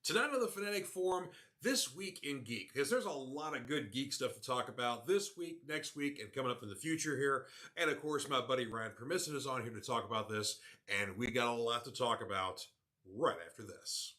Tonight on the Fanatic Forum, this week in Geek, because there's a lot of good geek stuff to talk about this week, next week, and coming up in the future here. And of course, my buddy Ryan Permison is on here to talk about this, and we got a lot to talk about right after this.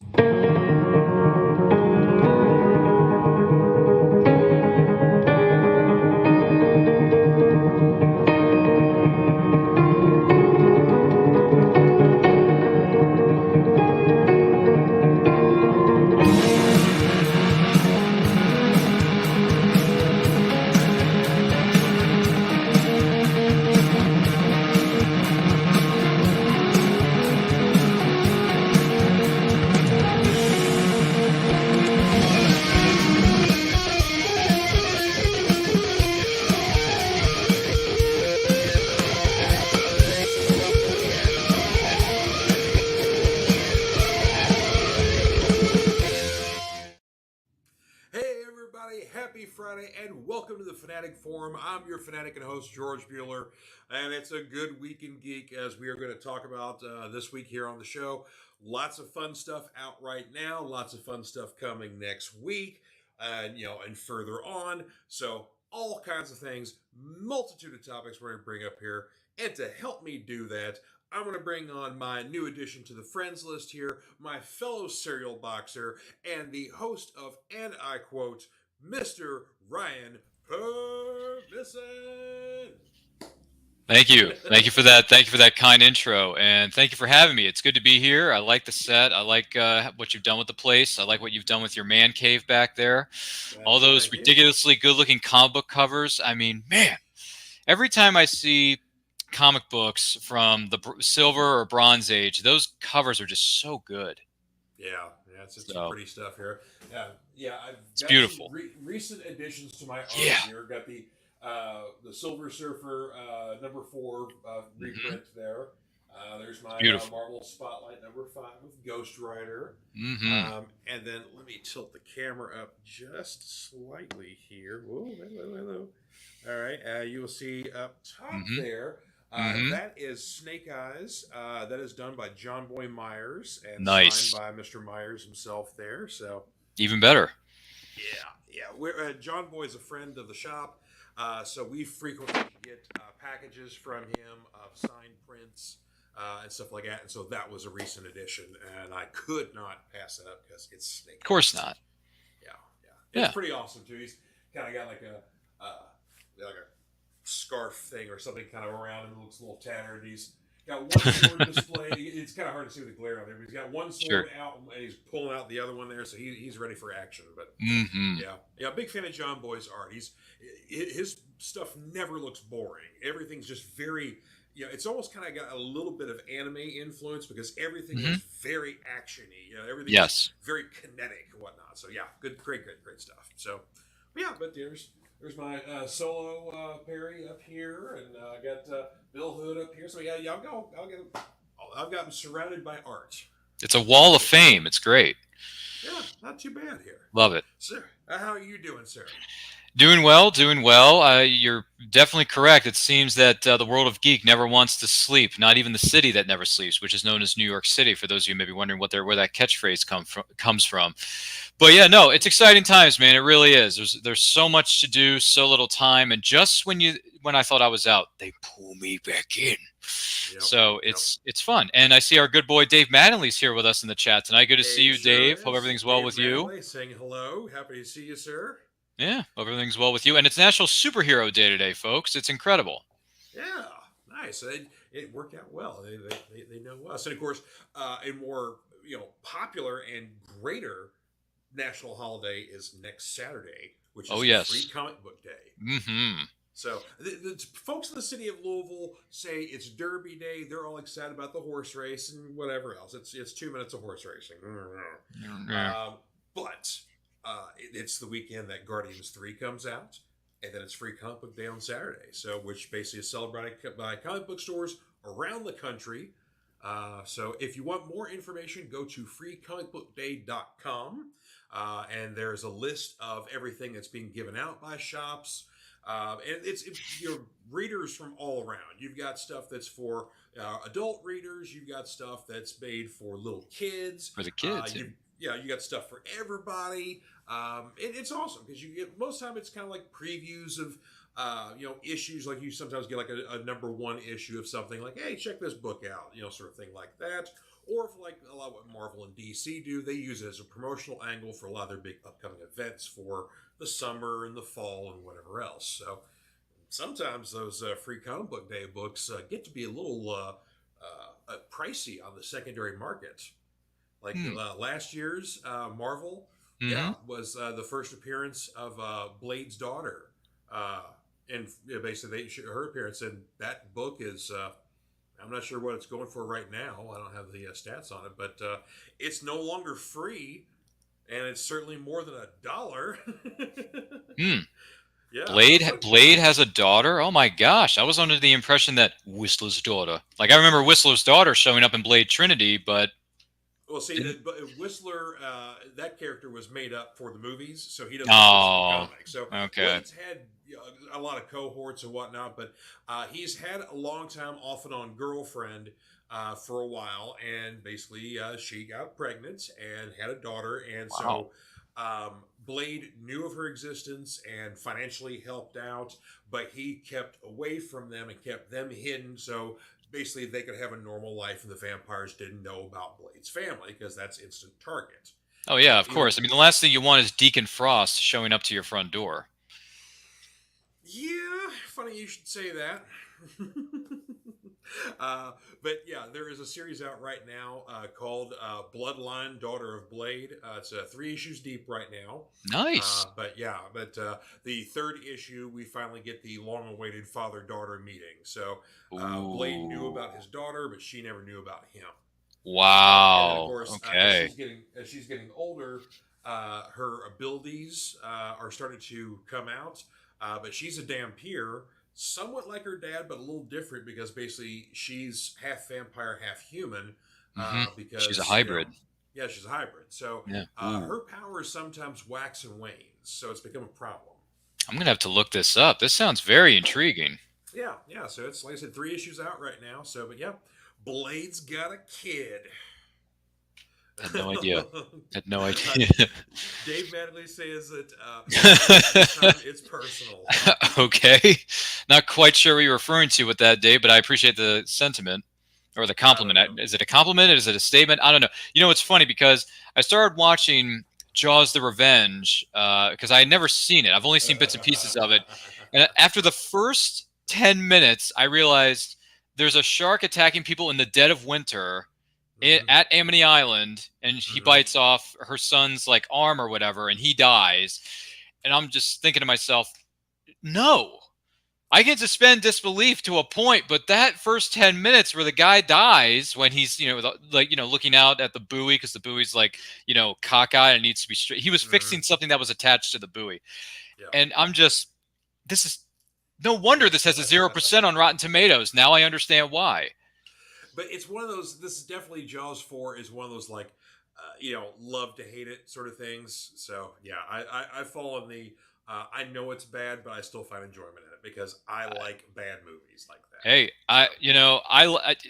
Happy Friday and welcome to the Fanatic Forum. I'm your Fanatic and host, George Buehler, and it's a good week in Geek as we are going to talk about this week here on the show. Lots of fun stuff out right now, lots of fun stuff coming next week, and further on. So all kinds of things, multitude of topics we're going to bring up here, and to help me do that, I'm going to bring on my new addition to the friends list here, my fellow cereal boxer, and the host of, and I quote, Mr. Ryan Permison. Thank you. Thank you for that. Thank you for that kind intro. And thank you for having me. It's good to be here. I like the set. I like what you've done with the place. I like what you've done with your man cave back there. All those ridiculously good-looking comic book covers. I mean, man, every time I see comic books from the Silver or Bronze Age, those covers are just so good. Yeah, it's some pretty stuff here. I've it's got beautiful. Recent additions to my art here. Got the Silver Surfer number 4 reprint there. There's my Marvel Spotlight number 5 with Ghost Rider. And then let me tilt the camera up just slightly here. Whoa, hello. All right, you will see up top there. That is Snake Eyes. That is done by John Boy Myers and signed by Mr. Myers himself there. So even better. Yeah. John Boy is a friend of the shop, so we frequently get packages from him of signed prints and stuff like that. And so that was a recent addition, and I could not pass it up because it's Snake Eyes. Of course not. Yeah. It's pretty awesome too. He's kind of got like a scarf thing or something kind of around him. It looks a little tattered. He's got one sword display. It's kind of hard to see with the glare on there, but he's got one sword out and he's pulling out the other one there, so he's ready for action. But big fan of John Boy's art. His stuff never looks boring. Everything's just very it's almost kind of got a little bit of anime influence because everything is very actiony. Everything is very kinetic and whatnot. So great stuff. So but there's my solo Perry up here, and I got Bill Hood up here. So I've got them surrounded by art. It's a wall of fame. It's great. Yeah, not too bad here. Love it. Sir, how are you doing, sir? Doing well. You're definitely correct. It seems that the world of geek never wants to sleep, not even the city that never sleeps, which is known as New York City, for those of you maybe wondering where that catchphrase comes from. But it's exciting times, man. It really is. There's so much to do, so little time, and just when I thought I was out, they pull me back in. So it's fun. And I see our good boy Dave Mattingly's here with us in the chat tonight. Good to see you, Dave. Hope everything's well with you. Saying hello. Happy to see you, sir. Yeah, hope everything's well with you. And it's National Superhero Day today, folks. It's incredible. Yeah, nice. It worked out well. They know us. And of course, a more popular and greater national holiday is next Saturday, which is Free Comic Book Day. So the folks in the city of Louisville say it's Derby Day. They're all excited about the horse race and whatever else. It's 2 minutes of horse racing. But it's the weekend that Guardians 3 comes out, and then it's Free Comic Book Day on Saturday. So, which basically is celebrated by comic book stores around the country. So, if you want more information, go to freecomicbookday.com, and there's a list of everything that's being given out by shops. And it's readers from all around. You've got stuff that's for adult readers. You've got stuff that's made for little kids. For the kids. yeah, you got stuff for everybody. It's awesome because you get most of the time it's kind of like previews of issues. Like you sometimes get like a number one issue of something like, hey, check this book out, sort of thing like that. Or if like a lot of what Marvel and DC do, they use it as a promotional angle for a lot of their big upcoming events for the summer and the fall and whatever else. So sometimes those free comic book day books get to be a little pricey on the secondary market. Like Hmm. last year's Marvel, Mm-hmm. yeah, was the first appearance of Blade's daughter, uh, and basically her appearance in that book is. I'm not sure what it's going for right now. I don't have the stats on it, but it's no longer free, and it's certainly more than $1. Hmm. Yeah, so Blade it's like, Blade has a daughter. Oh my gosh, I was under the impression that Whistler's daughter. Like I remember Whistler's daughter showing up in Blade Trinity, but well, see didn't. that, but Whistler, that character was made up for the movies, so he doesn't exist in the Oh, comics. So okay. Blade's had a lot of cohorts and whatnot, but he's had a long time off and on girlfriend for a while, and basically she got pregnant and had a daughter, and Wow. so Blade knew of her existence and financially helped out, but he kept away from them and kept them hidden. So basically they could have a normal life and the vampires didn't know about Blade's family because that's instant target. Oh yeah, of Even course. I mean, the last thing you want is Deacon Frost showing up to your front door. Yeah, funny you should say that. uh, but yeah, there is a series out right now called Bloodline Daughter of Blade. It's 3 issues deep right now. Nice. But the third issue, we finally get the long awaited father daughter meeting. So Blade knew Ooh. about his daughter, but she never knew about him. And then, of Wow. course, Okay. as she's getting older, her abilities are starting to come out. But she's a Dampier, somewhat like her dad, but a little different because basically she's half vampire, half human. Mm-hmm. She's a Because hybrid. yeah, she's a hybrid. So Yeah. Ooh. her powers sometimes wax and wane. So it's become a problem. I'm gonna have to look this up. This sounds very intriguing. Yeah, yeah. So it's like I said, 3 issues out right now. So, but yeah, Blade's got a kid. Had no idea. Had no uh, idea. Dave Mattingly says that this time it's personal. Okay. Not quite sure what you're referring to with that, Dave, but I appreciate the sentiment or the I don't compliment. know. Is it a compliment? Is it a statement? I don't know. You know, it's funny because I started watching Jaws the Revenge because I had never seen it. I've only seen bits and pieces of it. And after the first 10 minutes, I realized there's a shark attacking people in the dead of winter Mhm, at Amity Island, and he mhm. bites off her son's like arm or whatever, and he dies. And I'm just thinking to myself, no, I can suspend disbelief to a point, but that first 10 minutes where the guy dies when he's, looking out at the buoy because the buoy's like, cockeyed and needs to be straight. He was Mhm. fixing something that was attached to the buoy. Yeah. And this is no wonder this has a 0% on Rotten Tomatoes. Now I understand why. But it's one of those. This is definitely Jaws 4 is one of those like, love to hate it sort of things. So yeah, I fall in the. I know it's bad, but I still find enjoyment in it because I like bad movies like that. Hey, So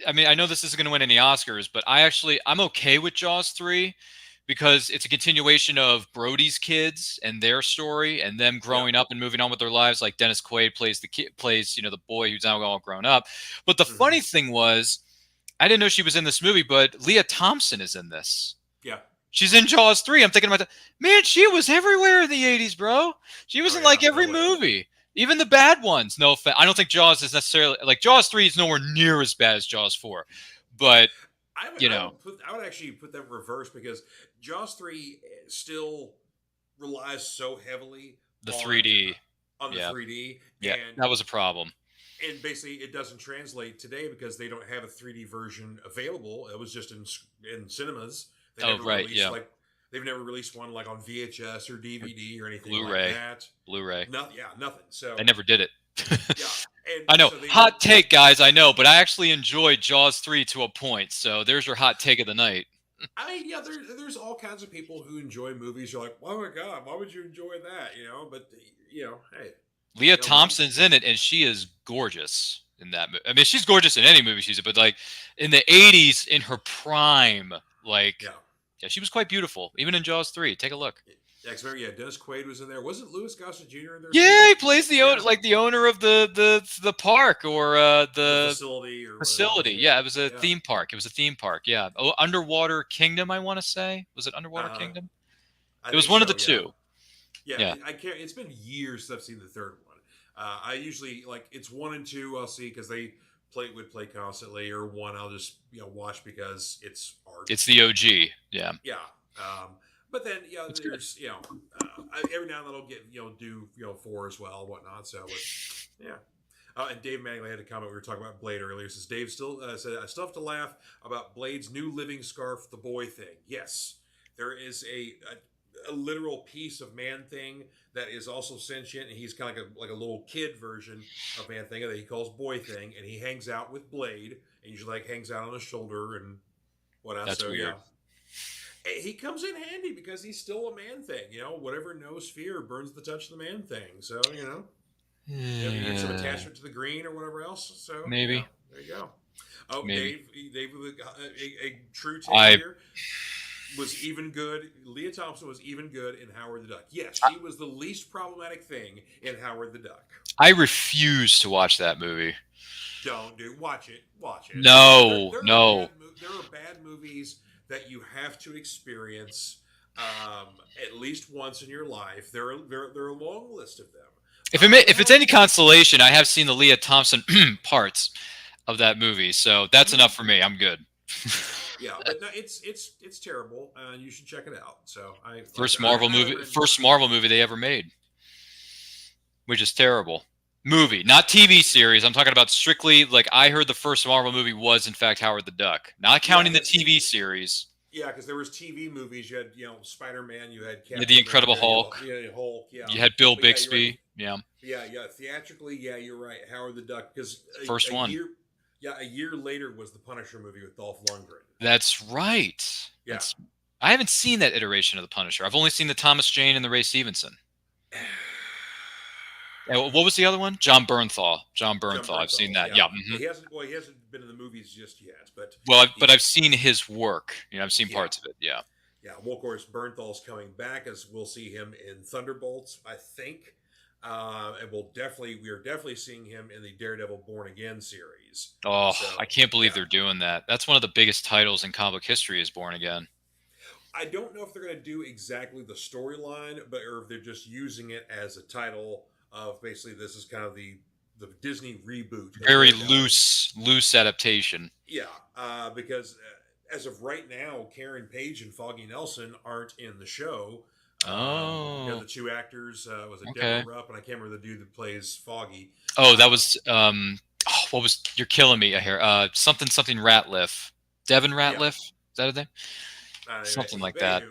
I mean, I know this isn't going to win any Oscars, but I'm okay with Jaws 3 because it's a continuation of Brody's kids and their story and them yeah. growing up and moving on with their lives. Like Dennis Quaid plays the kid, plays, the boy who's now all grown up. But the Hmm. funny thing was, I didn't know she was in this movie, but Leah Thompson is in this. Yeah. She's in Jaws 3. I'm thinking about that. Man, she was everywhere in the 80s, bro. She was Oh in yeah. like No every way. movie, even the bad ones. No offense. I don't think Jaws is necessarily like Jaws 3 is nowhere near as bad as Jaws 4. But, I would you I know, would put I would actually put that in reverse because Jaws 3 still relies so heavily the on 3D. the Yeah. 3D Yeah. That was a problem. and basically it doesn't translate today because they don't have a 3D version available. It was just in cinemas. They Oh, never right. released Yeah. like they've never released one like on VHS or DVD or anything like Blu-ray. that. Blu-ray. Nothing. So They never did it. yeah, and I know. so they don't. Hot take, guys. I know, but I actually enjoyed Jaws 3 to a point. So there's your hot take of the night. I mean, yeah, there's all kinds of people who enjoy movies. You're like, oh my god, why would you enjoy that? But hey, Leah one. Thompson's in it, and she is gorgeous in that movie. I mean, she's gorgeous in any movie she's in, but like in the '80s, in her prime, like Yeah. Yeah, she was quite beautiful, even in Jaws 3. Take a look. Yeah, 'cause remember, Dennis Quaid was in there. Wasn't Louis Gossett Jr. in there too? Yeah, he plays the owner, Yeah, like the owner of the park or the the facility or what it was. facility. Yeah, Yeah, it was a yeah. theme park. It was a theme park. Yeah. Oh, Underwater Kingdom, I want to say. Was it Underwater Uh, Kingdom? I It was think one of the so. Yeah, two. yeah. Yeah. I can't. It's been years since I've seen the third one. I usually like it's one and two. I'll see because they would play constantly, or one I'll just watch because it's art. It's the OG. Yeah. Yeah. But then It's good. there's every now and then I'll get do four as well whatnot. So but yeah. And Dave Manning had a comment. We were talking about Blade earlier. Says Dave still said I still have to laugh about Blade's new living scarf, the boy thing. Yes, there is a literal piece of Man Thing that is also sentient, and he's kind of like a little kid version of Man Thing that he calls Boy Thing, and he hangs out with Blade, and usually like hangs out on his shoulder and whatnot. That's So yeah, weird. he comes in handy because he's still a Man Thing. Whatever knows fear burns the touch of the Man Thing. So you get some Yeah, attachment to the green or whatever else. So yeah, maybe. there you go. Oh, Maybe. Dave, a true take I here was even good. Leah Thompson was even good in Howard the Duck. Yes, she was the least problematic thing in Howard the Duck. I refuse to watch that movie. Don't watch it. Watch it. No, no. There are bad movies that you have to experience at least once in your life. There are a long list of them. If it's any consolation, I have seen the Leah Thompson parts of that movie, so that's enough for me. I'm good. Yeah, but no, it's terrible. You should check it out. So First Marvel movie they ever made, which is terrible. Movie, not TV series. I'm talking about strictly like I heard the first Marvel movie was in fact Howard the Duck, not counting the TV series. Yeah, because there was TV movies. You had Spider-Man. You had Yeah, the Incredible Hulk. Hulk. Yeah, You had Bill but yeah, you're right. Bixby. Yeah, Yeah. Theatrically, yeah, you're right. Howard the Duck, because first one. A year later was the Punisher movie with Dolph Lundgren. That's right. Yeah. I haven't seen that iteration of the Punisher. I've only seen the Thomas Jane and the Ray Stevenson. What was the other one? John Bernthal. I've seen that. Yeah. Mm-hmm. He hasn't been in the movies just yet, but I've seen his work. I've seen parts of it. Yeah. Yeah. Well, of course, Bernthal's coming back, as we'll see him in Thunderbolts, I think, and we are definitely seeing him in the Daredevil Born Again series. Oh, I can't believe they're doing that. That's one of the biggest titles in comic history is Born Again. I don't know if they're going to do exactly the storyline, or if they're just using it as a title of basically this is kind of the Disney reboot. Very loose adaptation. Yeah, because as of right now, Karen Page and Foggy Nelson aren't in the show. The two actors was it Deborah Rupp, and I can't remember the dude that plays Foggy. Oh, that was what was you're killing me here? Something Ratliff, Devin Ratliff. Yeah. Is that his name? Something like that.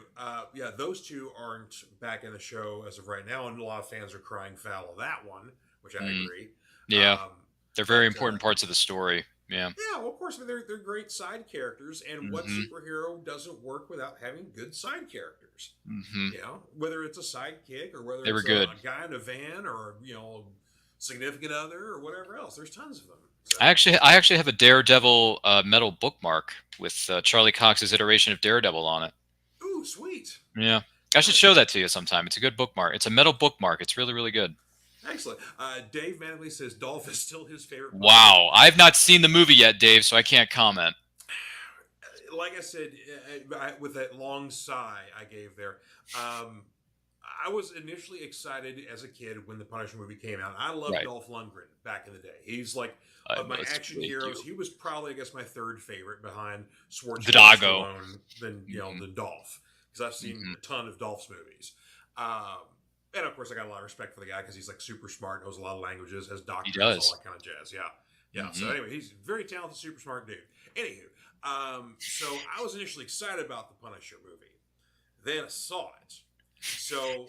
Yeah, those two aren't back in the show as of right now, and a lot of fans are crying foul of that one, which I agree. Yeah, they're very important parts of the story. Yeah. Yeah, well, of course, they're great side characters, and what superhero doesn't work without having good side characters? Mm-hmm. Whether it's a sidekick or whether it's a guy in a van or significant other or whatever else. There's tons of them. So. I actually have a Daredevil metal bookmark with Charlie Cox's iteration of Daredevil on it. Ooh, sweet. Yeah, I should show that to you sometime. It's a good bookmark. It's a metal bookmark. It's really, really good. Excellent. Dave Manley says Dolph is still his favorite. Wow, I've not seen the movie yet, Dave, so I can't comment. Like I said, with that long sigh I gave there, I was initially excited as a kid when the Punisher movie came out. I loved Dolph Lundgren back in the day. He's like of my action heroes. He was probably, I guess, my third favorite behind Schwarzenegger than than Dolph, because I've seen a ton of Dolph's movies. And of course, I got a lot of respect for the guy because he's like super smart, knows a lot of languages, has doctors, all that kind of jazz. Yeah. So anyway, he's a very talented, super smart dude. Anywho, so I was initially excited about the Punisher movie. Then I saw it. So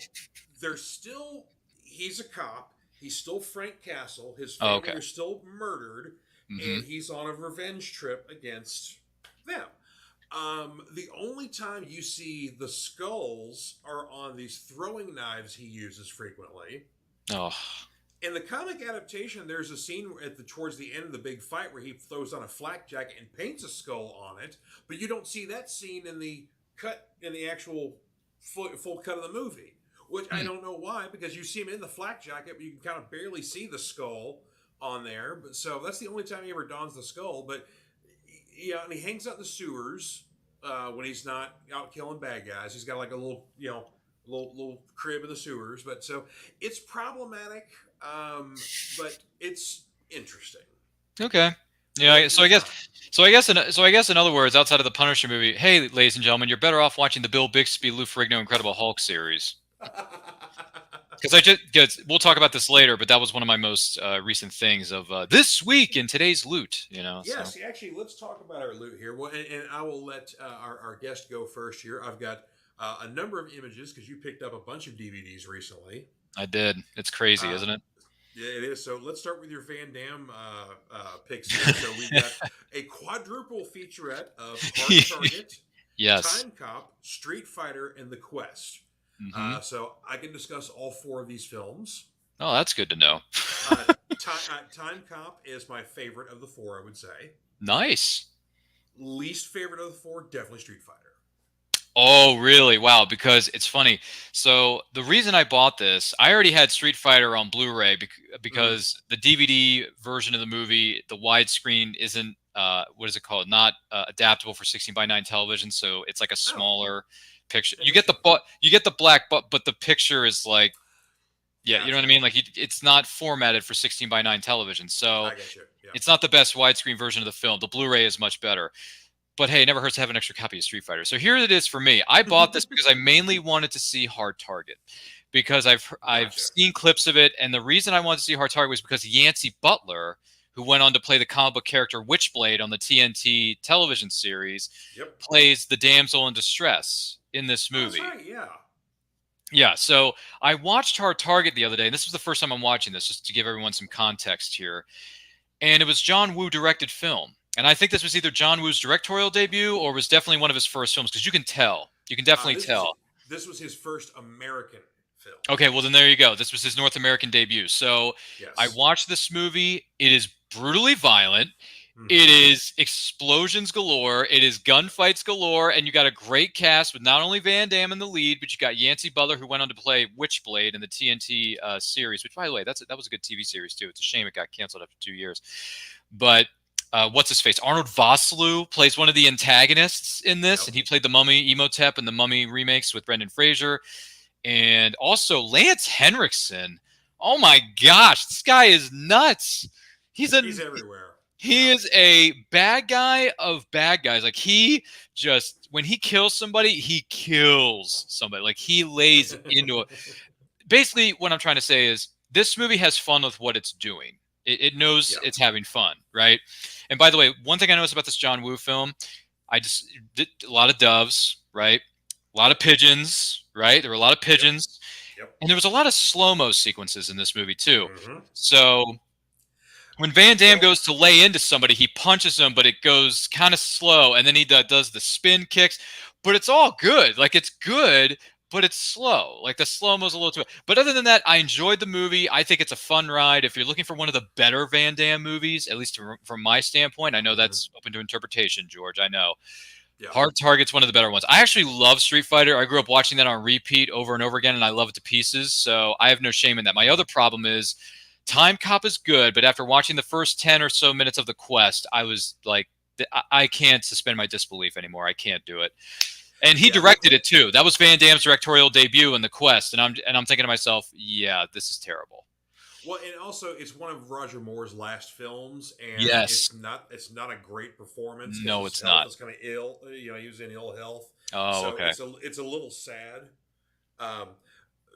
he's a cop. He's still Frank Castle. His family are still murdered, and he's on a revenge trip against them. The only time you see the skulls are on these throwing knives he uses frequently. Oh. In the comic adaptation, there's a scene towards the end of the big fight where he throws on a flak jacket and paints a skull on it, but you don't see that scene in the cut in the actual full cut of the movie, which I Hmm. don't know why, because you see him in the flak jacket, but you can kind of barely see the skull on there. But so that's the only time he ever dons the skull. But yeah, and he hangs out in the sewers when he's not out killing bad guys. He's got like a little, little crib in the sewers. But so it's problematic, but it's interesting. Okay. It's Yeah. worth a So I good guess. time. So I guess in other words, outside of the Punisher movie, hey, ladies and gentlemen, you're better off watching the Bill Bixby, Lou Ferrigno, Incredible Hulk series. Because we'll talk about this later, but that was one of my most recent things of this week in today's loot. So Yes, actually, let's talk about our loot here. Well, and I will let our guest go first here. I've got a number of images because you picked up a bunch of DVDs recently. I did. It's crazy, Uh, isn't it? yeah, it is. So let's start with your Van Damme picks here. So we've got a quadruple featurette of Hard Target, Yes. Time Cop, Street Fighter, and The Quest. Hmm. So I can discuss all four of these films. Oh, that's good to know. Uh, Time Cop is my favorite of the four, I would say. Nice. Least favorite of the four, definitely Street Fighter. Oh, really? Wow. Because it's funny. So the reason I bought this, I already had Street Fighter on Blu-ray Mm. because the DVD version of the movie, the widescreen isn't what is it called? Not adaptable for 16:9 television. So it's like a Oh, smaller picture. interesting. You get the black, but the picture is like, yeah, you know what Gotcha. I mean? Like it's not formatted for 16:9 television. So I get you. Yeah. it's not the best widescreen version of the film. The Blu-ray is much better. But hey, it never hurts to have an extra copy of Street Fighter. So here it is for me. I bought this because I mainly wanted to see Hard Target because I've Gotcha. seen clips of it, and the reason I wanted to see Hard Target was because Yancey Butler, who went on to play the comic book character Witchblade on the TNT television series, Yep. plays the damsel in distress in this Oh, that's movie. right. Yeah. Yeah, so I watched Hard Target the other day, and this was the first time I'm watching this, just to give everyone some context here. And it was John Woo directed film. And I think this was either John Woo's directorial debut or was definitely one of his first films because you can tell. You can definitely This was tell. this was his first American film. Okay, well then there you go. This was his North American debut. So I Yes. watched this movie. It is brutally violent. It Mm-hmm. is explosions galore. It is gunfights galore, and you got a great cast with not only Van Damme in the lead, but you got Yancey Butler, who went on to play Witchblade in the TNT series. Which, by the way, that was a good TV series too. It's a shame it got canceled after 2 years. But what's his face? Arnold Vosloo plays one of the antagonists in this, Yep. and he played the Mummy Emotep and the Mummy remakes with Brendan Fraser, and also Lance Henriksen. Oh my gosh, this guy is nuts. He's a He's everywhere. he Yeah. is a bad guy of bad guys. Like he just when he kills somebody, he kills somebody. Like he lays into it. Basically, what I'm trying to say is this movie has fun with what it's doing. It knows Yeah. it's having fun, right? And by the way, one thing I noticed about this John Woo film, I just did a lot of doves, right? A lot of pigeons, right? There were a lot of Yep. pigeons, Yep. and there was a lot of slow-mo sequences in this movie too. Mm-hmm. So when Van Damme Well, goes to lay into somebody, he punches him, but it goes kind of slow, and then he does the spin kicks. But it's all good. Like it's good, but it's slow. Like the slow mo's a little too. But other than that, I enjoyed the movie. I think it's a fun ride. If you're looking for one of the better Van Damme movies, at least from my standpoint, I know mm-hmm. that's open to interpretation, George. I know. Yeah. Hard Target's one of the better ones. I actually love Street Fighter. I grew up watching that on repeat over and over again, and I love it to pieces. So I have no shame in that. My other problem is Time Cop is good, but after watching the first 10 or so minutes of The Quest, I was like, I can't suspend my disbelief anymore. I can't do it. And he Yeah. directed it too. That was Van Damme's directorial debut in The Quest, and I'm thinking to myself, yeah, this is terrible. Well, and also it's one of Roger Moore's last films, and Yes. it's not a great performance No, because his it's health not. is kind of ill. He was in ill health, Oh, so okay. it's a little sad. Um,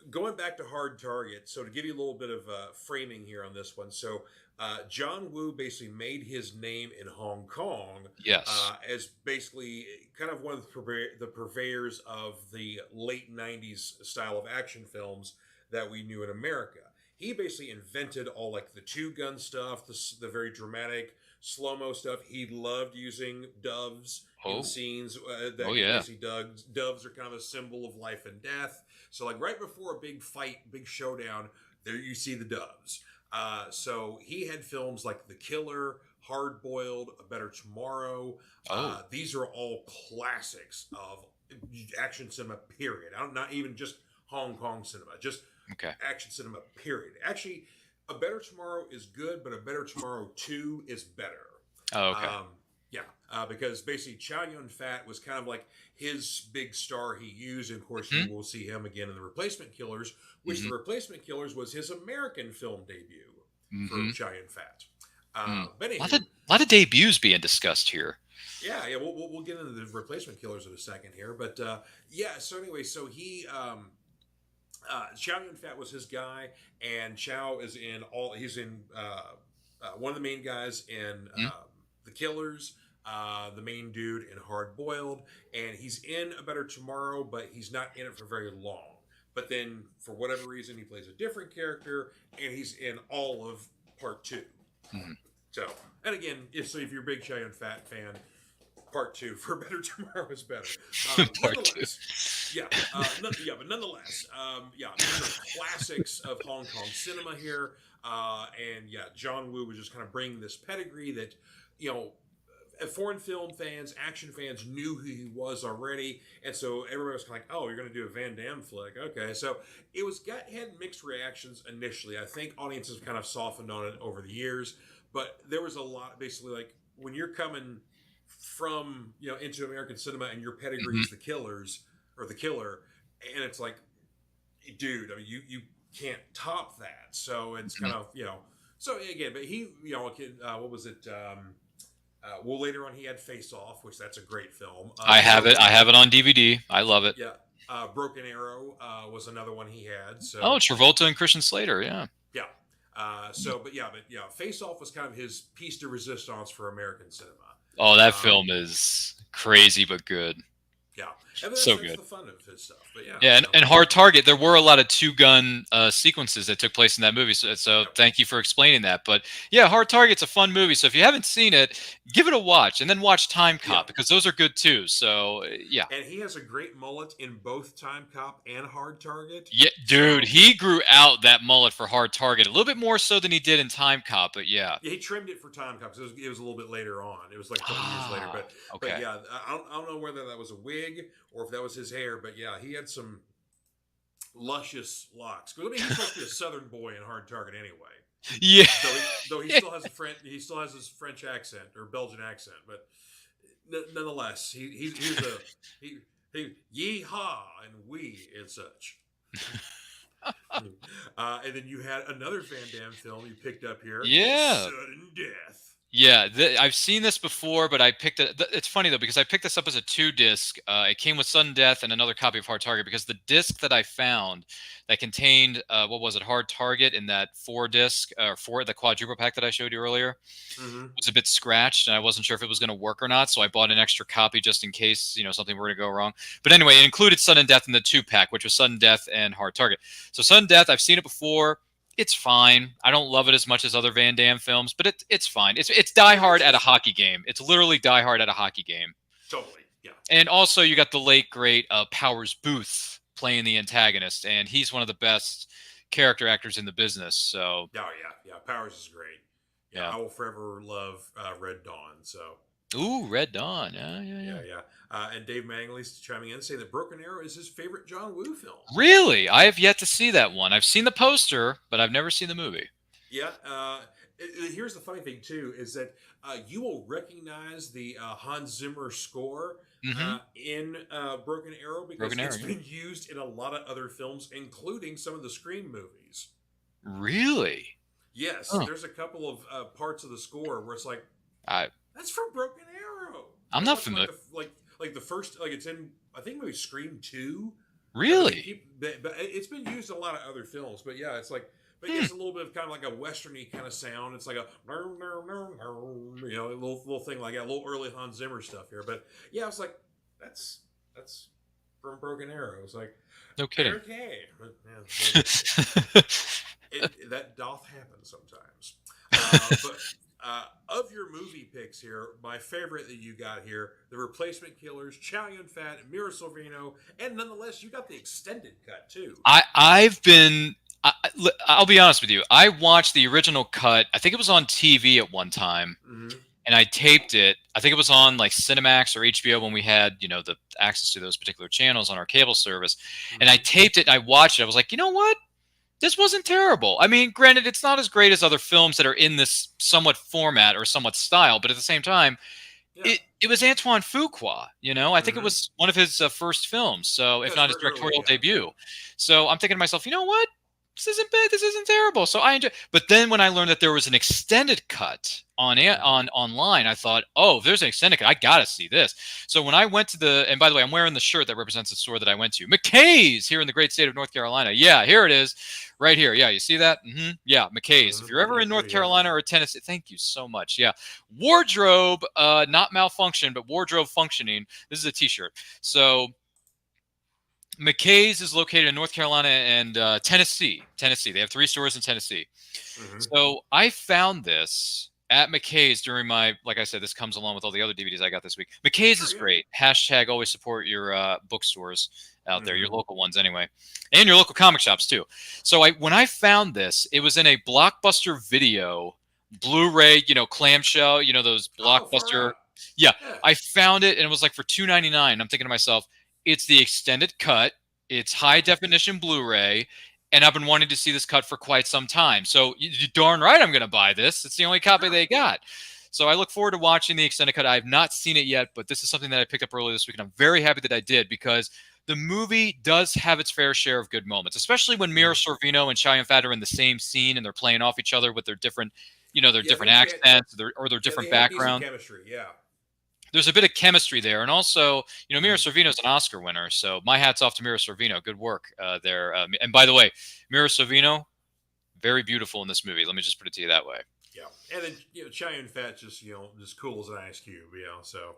Going back to Hard Target, so to give you a little bit of framing here on this one, so John Woo basically made his name in Hong Kong Yes. as basically kind of one of the purveyors of the late '90s style of action films that we knew in America. He basically invented all like the two gun stuff, the very dramatic slow mo stuff. He loved using doves in Oh. scenes that Oh because yeah. basically doves are kind of a symbol of life and death. So like right before a big fight, big showdown, there you see the doves. So he had films like The Killer, Hard Boiled, A Better Tomorrow. Oh. These are all classics of action cinema. Period. Not even just Hong Kong cinema. Just Okay. action cinema. Period. Actually, A Better Tomorrow is good, but A Better Tomorrow 2 is better. Oh, okay. Yeah, because basically Chow Yun-fat was kind of like his big star he used. And of course, Hmm. you will see him again in The Replacement Killers, which The Replacement Killers was his American film debut for Chow Yun-fat. But A anywho, lot of debuts being discussed here. yeah, we'll get into The Replacement Killers in a second here. But yeah, so anyway, so he Chow Yun-fat was his guy, and Chow is in all. He's in one of the main guys in The Killers, the main dude in Hard Boiled, and he's in A Better Tomorrow, but he's not in it for very long. But then, for whatever reason, he plays a different character, and he's in all of Part 2. So, and again, if you're a big Chow Yun-fat fan, Part 2 for Better Tomorrow is better. Nonetheless, yeah, but nonetheless, these are classics of Hong Kong cinema here, and yeah, John Woo was just kind of bringing this pedigree that, foreign film fans, action fans knew who he was already, and so everybody was kind of like, "Oh, you're going to do a Van Damme flick, okay?" So it had mixed reactions initially. I think audiences kind of softened on it over the years, but there was a lot, basically, like when you're coming from into American cinema and your pedigree is the Killers or the Killer, and it's like, dude, I mean, you can't top that. So it's kind of so again, but he what was it? Well, later on he had Face Off, which that's a great film. I have it on DVD. I love it. Yeah, Broken Arrow was another one he had. So Travolta and Christian Slater. Yeah. But Face Off was kind of his piece de resistance for American cinema. Oh, that film is crazy but good. Yeah, and that's good. The fun of his stuff. But yeah, and Hard Target. There were a lot of two-gun sequences that took place in that movie. So thank you for explaining that. But yeah, Hard Target's a fun movie. So if you haven't seen it, give it a watch, and then watch Time Cop because those are good too. So yeah. And he has a great mullet in both Time Cop and Hard Target. Yeah, dude, he grew out that mullet for Hard Target a little bit more so than he did in Time Cop. But yeah, he trimmed it for Time Cop because it was a little bit later on. It was like 20 years later. But yeah, I don't know whether that was a wig or if that was his hair, but yeah, he had some luscious locks. I mean, he's supposed to be a Southern boy in Hard Target anyway. Yeah, though he still has his French accent or Belgian accent, but nonetheless, he's he yee-haw and we and such. And then you had another Van Damme film you picked up here. Yeah, Sudden Death. Yeah, I've seen this before, but I picked it. It's funny though because I picked this up as a 2-disc. It came with Sudden Death and another copy of Hard Target because the disc that I found that contained what was it, Hard Target in that 4-disc or the quadruple pack that I showed you earlier was a bit scratched, and I wasn't sure if it was going to work or not. So I bought an extra copy just in case something were to go wrong. But anyway, it included Sudden Death in the 2-pack, which was Sudden Death and Hard Target. So Sudden Death, I've seen it before. It's fine. I don't love it as much as other Van Damme films, but it's fine. It's Die Hard at a hockey game. It's literally Die Hard at a hockey game. Totally, yeah. And also, you got the late great Powers Booth playing the antagonist, and he's one of the best character actors in the business. So. Oh yeah. Powers is great. Yeah. I will forever love Red Dawn. So. Ooh, Red Dawn. Yeah. And Dave Mangley's chiming in and saying that Broken Arrow is his favorite John Woo film. Really? I have yet to see that one. I've seen the poster, but I've never seen the movie. Yeah. Here's the funny thing, too, is that you will recognize the Hans Zimmer score in Broken Arrow because it's been used in a lot of other films, including some of the Scream movies. Really? Yes. There's a couple of parts of the score where it's like, that's from Broken Arrow. I'm not familiar. Like the first, it's in, I think maybe Scream 2. Really? But it's been used in a lot of other films. But yeah, it's like, but it's a little bit of kind of like a westerny kind of sound. It's like a, little thing like that, a little early Hans Zimmer stuff here. But yeah, I was like, that's from Broken Arrow. It's like, no kidding. Okay. That doth happen sometimes. But of your movie picks here, my favorite that you got here, The Replacement Killers, Chow Yun-fat, Mira Sorvino, and nonetheless, you got the extended cut too. I'll be honest with you. I watched the original cut. I think it was on TV at one time. and I taped it. I think it was on like Cinemax or HBO when we had, the access to those particular channels on our cable service. And I Mm-hmm. taped it and I watched it. I was like, you know what? This wasn't terrible. I mean, granted, it's not as great as other films that are in this somewhat format or somewhat style, but at the same time, Yeah. it was Antoine Fuqua. I think it Mm-hmm. was one of his first films, so if Yes, not his early. directorial Yeah. Yeah. debut. So I'm thinking to myself, you know what? This isn't bad. This isn't terrible. So I enjoy. But then when I learned that there was an extended cut Mm-hmm. on online, I thought, oh, if there's an extended cut, I gotta see this. So when I went to and by the way, I'm wearing the shirt that represents the store that I went to, McKay's, here in the great state of North Carolina. Yeah, here it is, right here. Yeah, you see that? Yeah, McKay's. If you're Mm-hmm. ever I in do. North Yes. Carolina or Tennessee, thank you so much. Yeah, wardrobe, not malfunction, but wardrobe functioning. This is a T-shirt. So McKay's is located in North Carolina and Tennessee. Tennessee. They have 3 stores in Tennessee. Mm-hmm. So I found this at McKay's during my, like I said, this comes along with all the other DVDs I got this week. McKay's Sure. is Yeah. great. Hashtag always support your bookstores out there, your Mm-hmm. local ones anyway, and your local comic shops too. So when I found this, it was in a Blockbuster Video Blu-ray, clamshell, those Oh, far Blockbuster. out. Yeah, Yeah. I found it and it was like for $2.99. I'm thinking to myself, it's the extended cut. It's high definition Blu-ray, and I've been wanting to see this cut for quite some time. So you darn right I'm going to buy this. It's the only copy Sure. they got. So I look forward to watching the extended cut. I have not seen it yet, but this is something that I picked up earlier this week, and I'm very happy that I did because the movie does have its fair share of good moments, especially when Mira Mm-hmm. Sorvino and Chow Yun-fat are in the same scene and they're playing off each other with their different, their Yeah. different accents or their Yeah. They different had decent background. chemistry. Yeah. There's a bit of chemistry there, and also, Mira Mm-hmm. Sorvino's an Oscar winner, so my hat's off to Mira Sorvino. Good work there. And by the way, Mira Sorvino, very beautiful in this movie. Let me just put it to you that way. Yeah. And then Chow Yun-fat just just cool as an ice cube. So.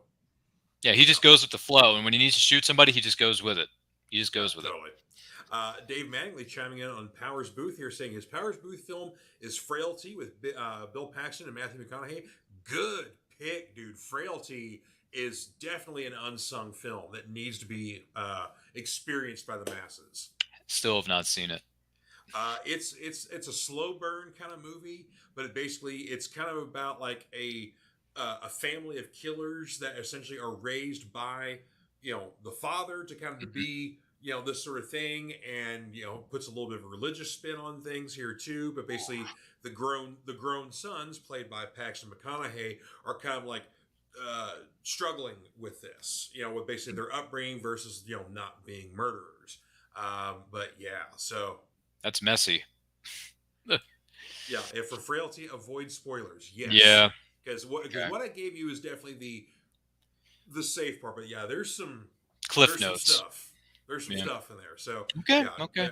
Yeah, he just goes with the flow, and when he needs to shoot somebody, he just goes with it. He just goes with it. Totally. Dave Mattingly chiming in on Powers Booth here, saying his Powers Booth film is Frailty with Bill Paxton and Matthew McConaughey. Good pick, dude. Frailty is definitely an unsung film that needs to be experienced by the masses. Still have not seen it. It's a slow burn kind of movie, but it's kind of about like a family of killers that essentially are raised by the father to kind of Mhm. be this sort of thing, and puts a little bit of a religious spin on things here too. But basically, the grown sons, played by Paxton McConaughey, are kind of like struggling with this, with basically their upbringing versus not being murderers. But yeah, so That's messy. yeah, if for Frailty, avoid spoilers. Yes, Yeah. because Okay. what I gave you is definitely the safe part. But yeah, Cliff there's some notes. stuff. There's some Yeah. stuff in there. So Okay. yeah, Okay.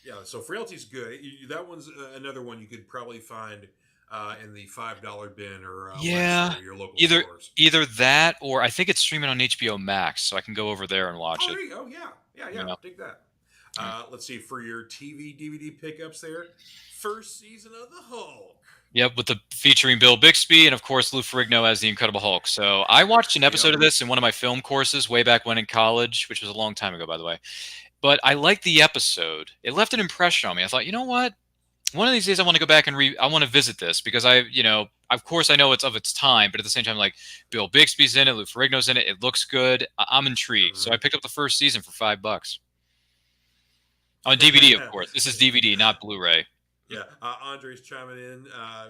yeah. So Frailty's good. That one's another one you could probably find in the $5 bin or less Yeah. at your local Either stores. either that or I think it's streaming on HBO Max, so I can go over there and watch Oh, it. there you go. Yeah, yeah, You yeah. know. Take that. Yeah. Let's see, for your TV DVD pickups there. First season of the Hulk. Yep, with the featuring Bill Bixby and of course Lou Ferrigno as the Incredible Hulk. So I watched an episode Yep. of this in one of my film courses way back when in college, which was a long time ago, by the way. But I liked the episode. It left an impression on me. I thought, you know what? One of these days I want to go back and I want to visit this because of course I know it's of its time, but at the same time, like Bill Bixby's in it, Lou Ferrigno's in it. It looks good. I'm intrigued. So I Mhm. picked up the first season for $5 on DVD, of course. This is DVD, not Blu-ray. Yeah, Andre's chiming in.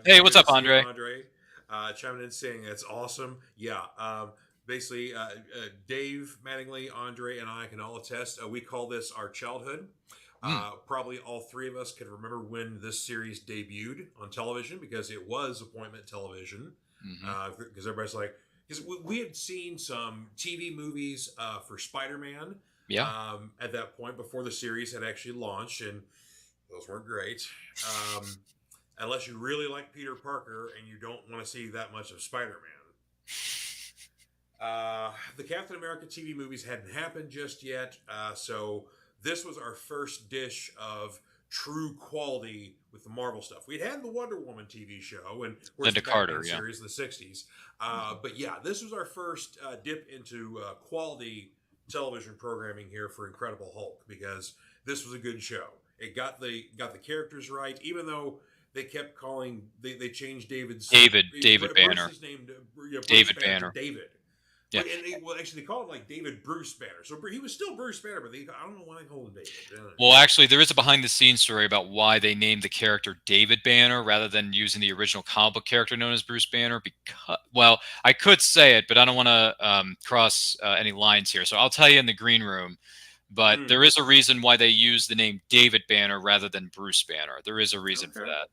Hey, what's Good up, to see you, Andre? Andre, chiming in saying that's awesome. Yeah, basically, Dave Mattingly, Andre, and I can all attest. We call this our childhood. Mm, Probably all 3 of us can remember when this series debuted on television because it was appointment television. hmm Because everybody's like, because we had seen some TV movies for Spider-Man Yeah. at that point before the series had actually launched, and those weren't great. Unless you really like Peter Parker and you don't want to see that much of Spider-Man. The Captain America TV movies hadn't happened just yet, so this was our first dish of true quality with the Marvel stuff. We'd had the Wonder Woman TV show and of course Linda the Batman Carter, yeah. series in the '60s, but yeah, this was our first dip into quality television programming here for Incredible Hulk because this was a good show. It got the characters right, even though they kept calling they changed David Banner. Bruce's name to Bruce David Banner to Banner. David. Yeah. Like, and well, actually, they called him like David Bruce Banner. So he was still Bruce Banner, but I don't know why they called him David. Well, actually, there is a behind-the-scenes story about why they named the character David Banner rather than using the original comic book character known as Bruce Banner. Because, well, I could say it, but I don't want to cross any lines here. So I'll tell you in the green room. But there is a reason why they use the name David Banner rather than Bruce Banner. There is a reason for that.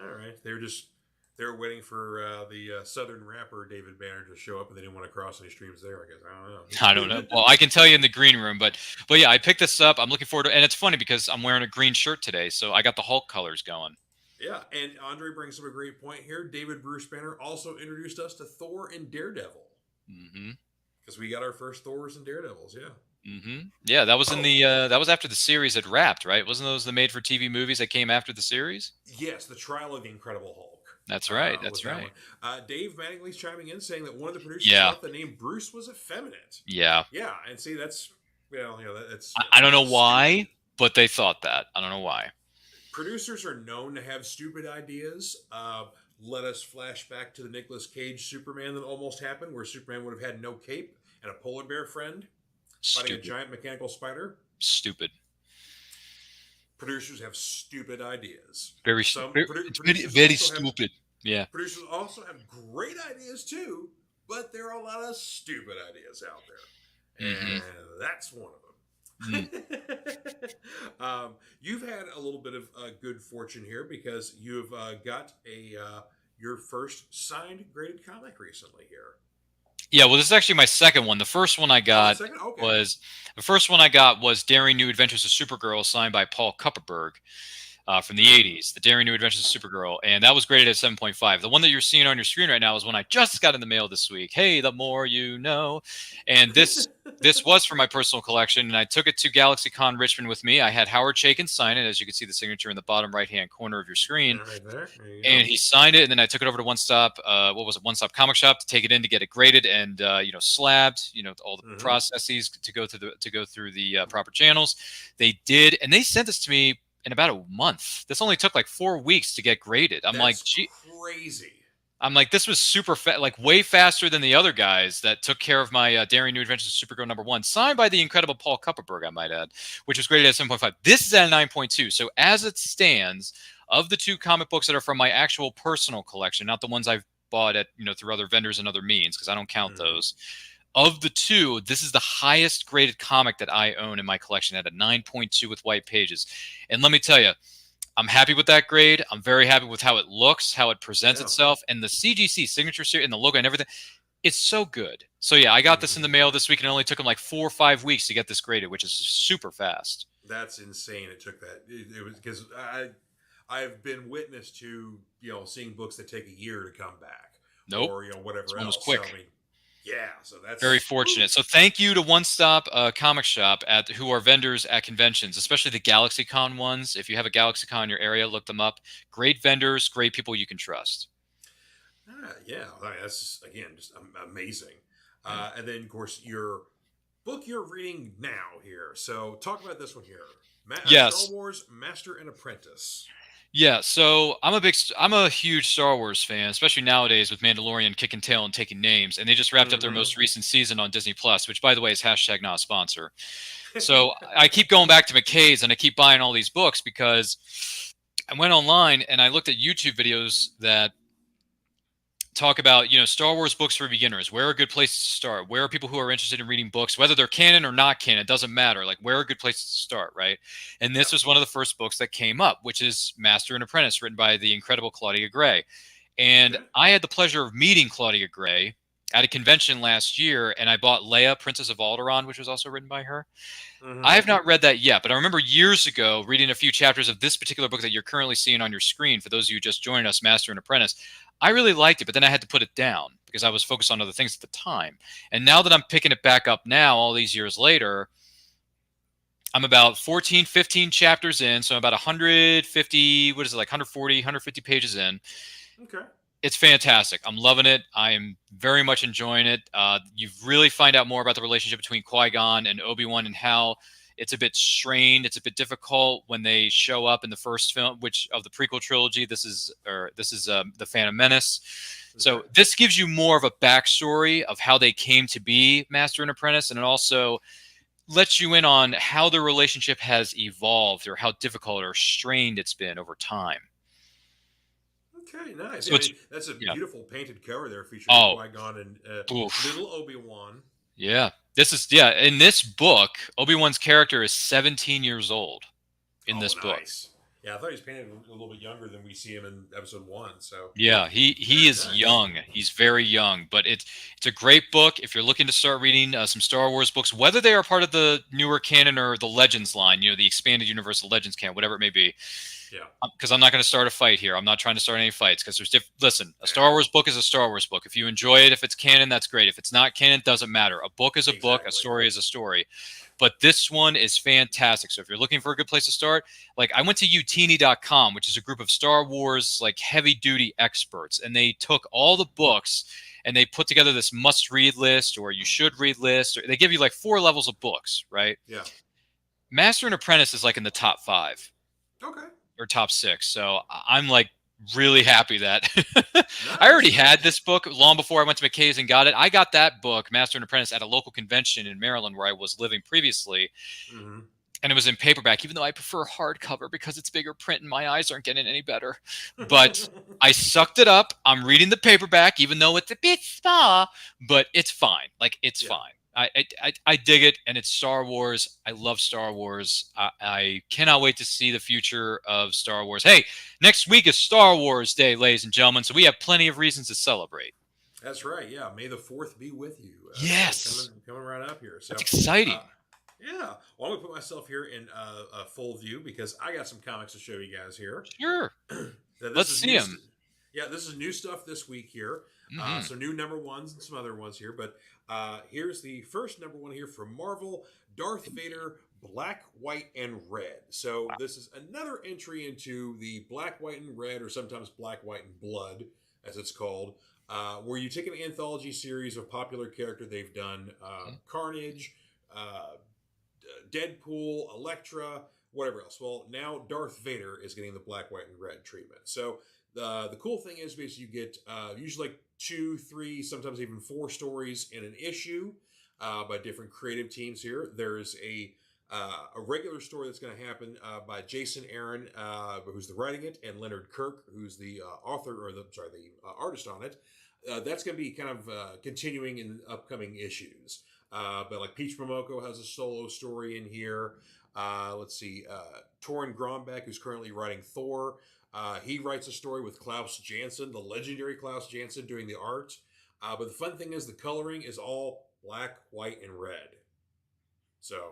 All right, they were waiting for the Southern rapper David Banner to show up, and they didn't want to cross any streams there. I guess I don't know. Well, I can tell you in the green room, but yeah, I picked this up. I'm looking forward to, and it's funny because I'm wearing a green shirt today, so I got the Hulk colors going. Yeah, and Andre brings up a great point here. David Bruce Banner also introduced us to Thor and Daredevil. Because we got our first Thors and Daredevils. Yeah. Yeah, that was in the that was after the series had wrapped, right? Wasn't those the made-for-TV movies that came after the series? Yes, the trial of the Incredible Hulk. That's right. That's right. Dave Mattingly's chiming in saying that one of the producers thought the name Bruce was effeminate. Yeah. Yeah, and see, that's that's. I don't know why, but they thought that. I don't know why. Producers are known to have stupid ideas. Let us flash back to the Nicolas Cage Superman that almost happened, where Superman would have had no cape and a polar bear friend fighting a giant mechanical spider. Stupid. Producers have stupid ideas. Very stupid. Yeah. Producers also have great ideas too, but there are a lot of stupid ideas out there, and that's one of them. You've had a little bit of good fortune here because you've got your first signed graded comic recently here. Yeah, well, this is actually my second one. The first one I got was Daring New Adventures of Supergirl, signed by Paul Kupperberg from the 80s, The Daring New Adventures of Supergirl, and that was graded at 7.5. The one that you're seeing on your screen right now is one I just got in the mail this week. Hey, the more you know. And this was for my personal collection, and I took it to GalaxyCon Richmond with me. I had Howard Chaykin sign it, as you can see the signature in the bottom right-hand corner of your screen. Right there. And he signed it, and then I took it over to One Stop Comic Shop to take it in to get it graded and slabbed, all the processes to go through the proper channels. They did, and they sent this to me in about a month. This only took like 4 weeks to get graded. I'm like, gee, crazy. I'm like, this was super like way faster than the other guys that took care of my Daring New Adventures of Supergirl #1, signed by the incredible Paul Kupperberg, I might add, which was graded at 7.5. This is at a 9.2. So as it stands, of the two comic books that are from my actual personal collection, not the ones I've bought at through other vendors and other means, because I don't count those. Of the two, this is the highest graded comic that I own in my collection at a 9.2 with white pages. And let me tell you, I'm happy with that grade. I'm very happy with how it looks, how it presents itself, and the CGC signature series and the logo and everything. It's so good. So yeah, I got this in the mail this week, and it only took them like 4 or 5 weeks to get this graded, which is super fast. That's insane. It took that. It was because I've been witness to seeing books that take a year to come back. Nope. Or whatever this else. one was quick. So, yeah, so that's very fortunate. So thank you to One Stop Comic Shop who are vendors at conventions, especially the GalaxyCon ones. If you have a GalaxyCon in your area, look them up. Great vendors, great people you can trust. Yeah, that's just amazing. And then, of course, your book you're reading now here. So talk about this one here. Yes. Star Wars Master and Apprentice. Yeah, so I'm a huge Star Wars fan, especially nowadays with Mandalorian kicking tail and taking names, and they just wrapped up their most recent season on Disney Plus, which, by the way, is # not a sponsor. So I keep going back to McKay's and I keep buying all these books because I went online and I looked at YouTube videos that talk about Star Wars books for beginners. Where are good places to start? Where are people who are interested in reading books, whether they're canon or not canon? It doesn't matter. Like, where are good places to start, right? And this was one of the first books that came up, which is Master and Apprentice, written by the incredible Claudia Gray. And I had the pleasure of meeting Claudia Gray at a convention last year, and I bought Leia, Princess of Alderaan, which was also written by her. I have not read that yet, but I remember years ago reading a few chapters of this particular book that you're currently seeing on your screen. For those of you who just joined us, Master and Apprentice, I really liked it, but then I had to put it down because I was focused on other things at the time. And now that I'm picking it back up now, all these years later, I'm about 14, 15 chapters in. So I'm about 150, 150 pages in. Okay. It's fantastic. I'm loving it. I am very much enjoying it. You really find out more about the relationship between Qui-Gon and Obi-Wan and how It's a bit strained. It's a bit difficult when they show up in the first film, which of the prequel trilogy. This is the Phantom Menace. So this gives you more of a backstory of how they came to be master and apprentice, and it also lets you in on how the relationship has evolved or how difficult or strained it's been over time. Okay, nice. So Yeah, I it's mean, that's a yeah. beautiful painted cover there featuring Oh, Qui-Gon and oof. little Obi-Wan. Yeah. This is yeah. In this book, Obi-Wan's character is 17 years old in Oh, this book. nice. Yeah, I thought he was painted a little bit younger than we see him in episode 1. So Yeah, he very is nice. young. He's very young, but it's a great book if you're looking to start reading some Star Wars books, whether they are part of the newer canon or the Legends line, the expanded Universal Legends canon, whatever it may be. Yeah. Because I'm not going to start a fight here. I'm not trying to start any fights because listen, a Star Yeah. Wars book is a Star Wars book. If you enjoy it, if it's canon, that's great. If it's not canon, it doesn't matter. A book is a book. A Exactly. story is a story. But this one is fantastic. So if you're looking for a good place to start, like I went to utini.com, which is a group of Star Wars like heavy duty experts, and they took all the books and they put together this must read list or you should read list. Or they give you like 4 levels of books, right? Yeah. Master and Apprentice is like in the top 5 Okay. or top 6. So I'm like really happy that I Nice. already had Nice. this book long before I went to McKay's and got it. I got that book, Master and Apprentice, at a local convention in Maryland where I was living previously. Mm-hmm. And it was in paperback, even though I prefer hardcover because it's bigger print and my eyes aren't getting any better. But I sucked it up. I'm reading the paperback, even though it's a bit small, but it's fine. Like, it's fine. I dig it, and it's Star Wars. I love Star Wars. I cannot wait to see the future of Star Wars. Hey, next week is Star Wars Day, ladies and gentlemen, so we have plenty of reasons to celebrate. That's right. Yeah. May the 4th be with you. Yes. Coming right up here. So That's exciting. yeah. Well, I'm going to put myself here in a full view because I got some comics to show you guys here. Sure. Let's see them. Yeah, this is new stuff this week here. Mm-hmm. So new number ones and some other ones here. But here's the first number one here from Marvel, Darth Vader, Black, White, and Red. So this is another entry into the Black, White, and Red, or sometimes Black, White, and Blood, as it's called, where you take an anthology series of popular character they've done, Carnage, Deadpool, Elektra, whatever else. Well, now Darth Vader is getting the Black, White, and Red treatment. So the cool thing is basically you get usually like 2, 3, sometimes even 4 stories in an issue by different creative teams here. There's a regular story that's going to happen by Jason Aaron, who's the writing it, and Leonard Kirk, who's the author or the artist on it. That's going to be kind of continuing in upcoming issues. But like Peach Momoko has a solo story in here. Let's see, Torrin Grombeck, who's currently writing Thor. He writes a story with Klaus Janson, the legendary Klaus Janson, doing the art. But the fun thing is the coloring is all black, white, and red. So,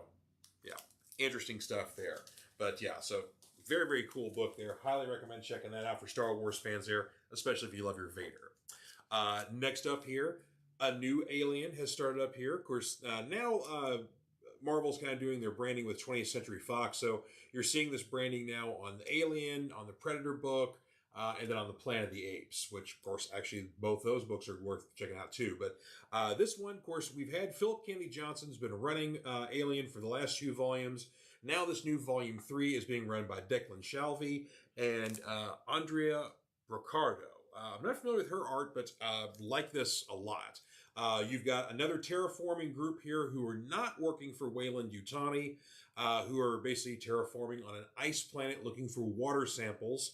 yeah, interesting stuff there. But yeah, so very, very cool book there. Highly recommend checking that out for Star Wars fans there, especially if you love your Vader. Next up here, a new Alien has started up here. Of course, now Marvel's kind of doing their branding with 20th Century Fox, so you're seeing this branding now on the Alien, on the Predator book, and then on the Planet of the Apes, which, of course, actually both those books are worth checking out too. But this one, of course, we've had Philip Kennedy Johnson's been running Alien for the last few volumes. Now this new volume 3 is being run by Declan Shalvey and Andrea Riccardo. I'm not familiar with her art, but like this a lot. You've got another terraforming group here who are not working for Wayland Yutani, who are basically terraforming on an ice planet looking for water samples.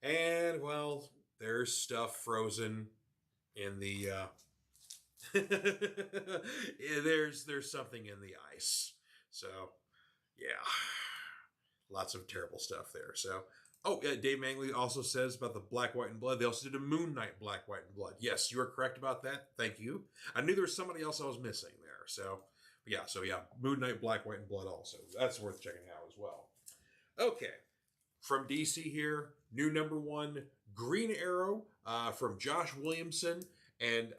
And, well, there's stuff frozen in the... there's something in the ice. So, yeah. Lots of terrible stuff there. So... Oh, Dave Mangley also says about the Black, White, and Blood. They also did a Moon Knight Black, White, and Blood. Yes, you are correct about that. Thank you. I knew there was somebody else I was missing there. So yeah, Moon Knight Black, White, and Blood also. That's worth checking out as well. Okay, from DC here, new number 1, Green Arrow from Josh Williamson. And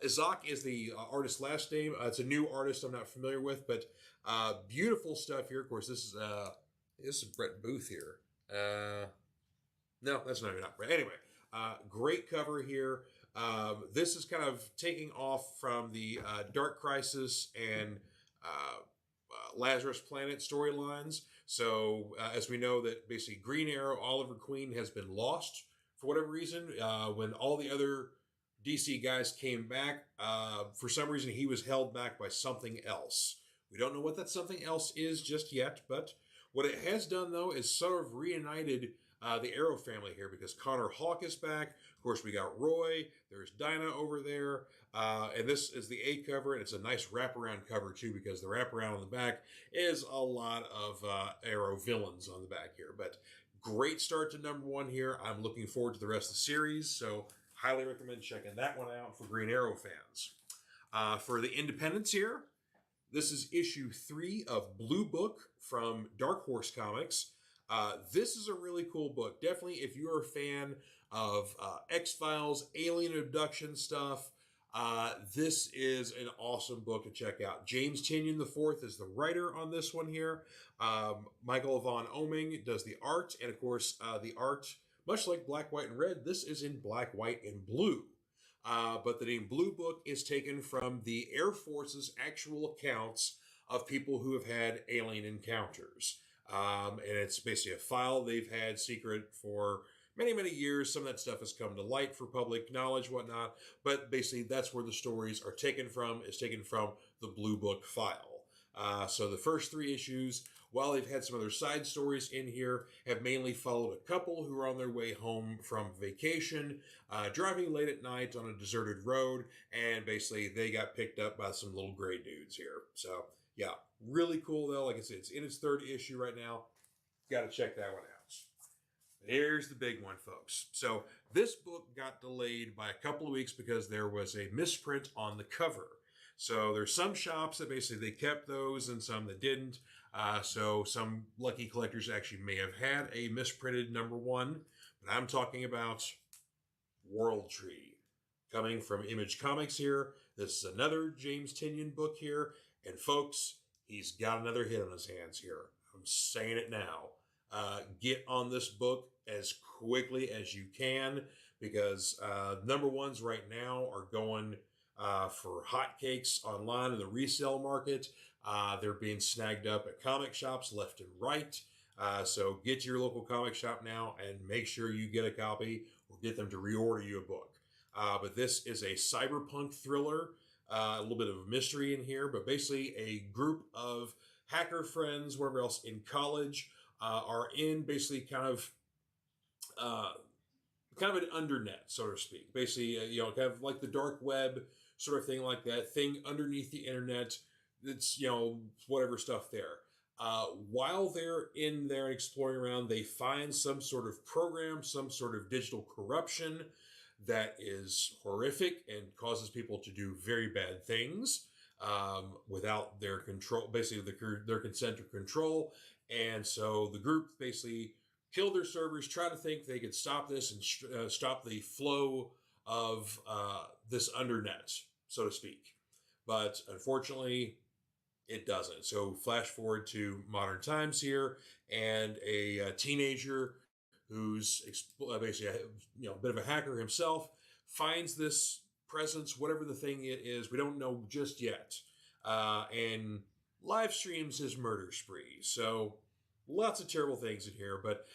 Izak is the artist's last name. It's a new artist I'm not familiar with, but beautiful stuff here. Of course, this is Brett Booth here. No, that's not Brett. Anyway, great cover here. This is kind of taking off from the Dark Crisis and Lazarus Planet storylines. So as we know that basically Green Arrow, Oliver Queen has been lost for whatever reason. When all the other DC guys came back, for some reason he was held back by something else. We don't know what that something else is just yet, but what it has done though is sort of reunited the Arrow family here because Connor Hawke is back. Of course, we got Roy. There's Dinah over there. And this is the A cover, and it's a nice wraparound cover too because the wraparound on the back is a lot of Arrow villains on the back here. But great start to #1 here. I'm looking forward to the rest of the series, so highly recommend checking that one out for Green Arrow fans. For the independents here, this is issue 3 of Blue Book from Dark Horse Comics. This is a really cool book. Definitely, if you're a fan of X-Files, alien abduction stuff, this is an awesome book to check out. James Tynion IV is the writer on this one here. Michael Von Oming does the art, and of course, the art, much like Black, White, and Red, this is in black, white, and blue. But the name Blue Book is taken from the Air Force's actual accounts of people who have had alien encounters. And it's basically a file they've had secret for many, many years. Some of that stuff has come to light for public knowledge, whatnot. But basically, that's where the stories are taken from, is taken from the Blue Book file. So the first 3 issues, while they've had some other side stories in here, have mainly followed a couple who are on their way home from vacation, driving late at night on a deserted road, and basically they got picked up by some little gray dudes here. So, yeah, really cool though. Like I said, it's in its 3rd issue right now. Got to check that one out. Here's the big one, folks. So this book got delayed by a couple of weeks because there was a misprint on the cover. So there's some shops that basically they kept those and some that didn't. So some lucky collectors actually may have had a misprinted #1. But I'm talking about World Tree. Coming from Image Comics here. This is another James Tynion book here. And folks, he's got another hit on his hands here. I'm saying it now. Get on this book as quickly as you can because #1s right now are going for hotcakes online in the resale market. They're being snagged up at comic shops left and right. So get to your local comic shop now and make sure you get a copy or get them to reorder you a book. But this is a cyberpunk thriller, a little bit of a mystery in here, but basically a group of hacker friends, wherever else in college, are in basically kind of an undernet, so to speak. Basically, kind of like the dark web sort of thing, like that thing underneath the internet. It's whatever stuff there. While they're in there exploring around, they find some sort of program, some sort of digital corruption that is horrific and causes people to do very bad things without their control, basically their consent or control. And so the group basically killed their servers, try to think they could stop this and stop the flow of this undernet, so to speak. But unfortunately, it doesn't. So flash forward to modern times here, and a teenager who's basically a bit of a hacker himself finds this presence, whatever the thing it is, we don't know just yet, and live streams his murder spree. So lots of terrible things in here, but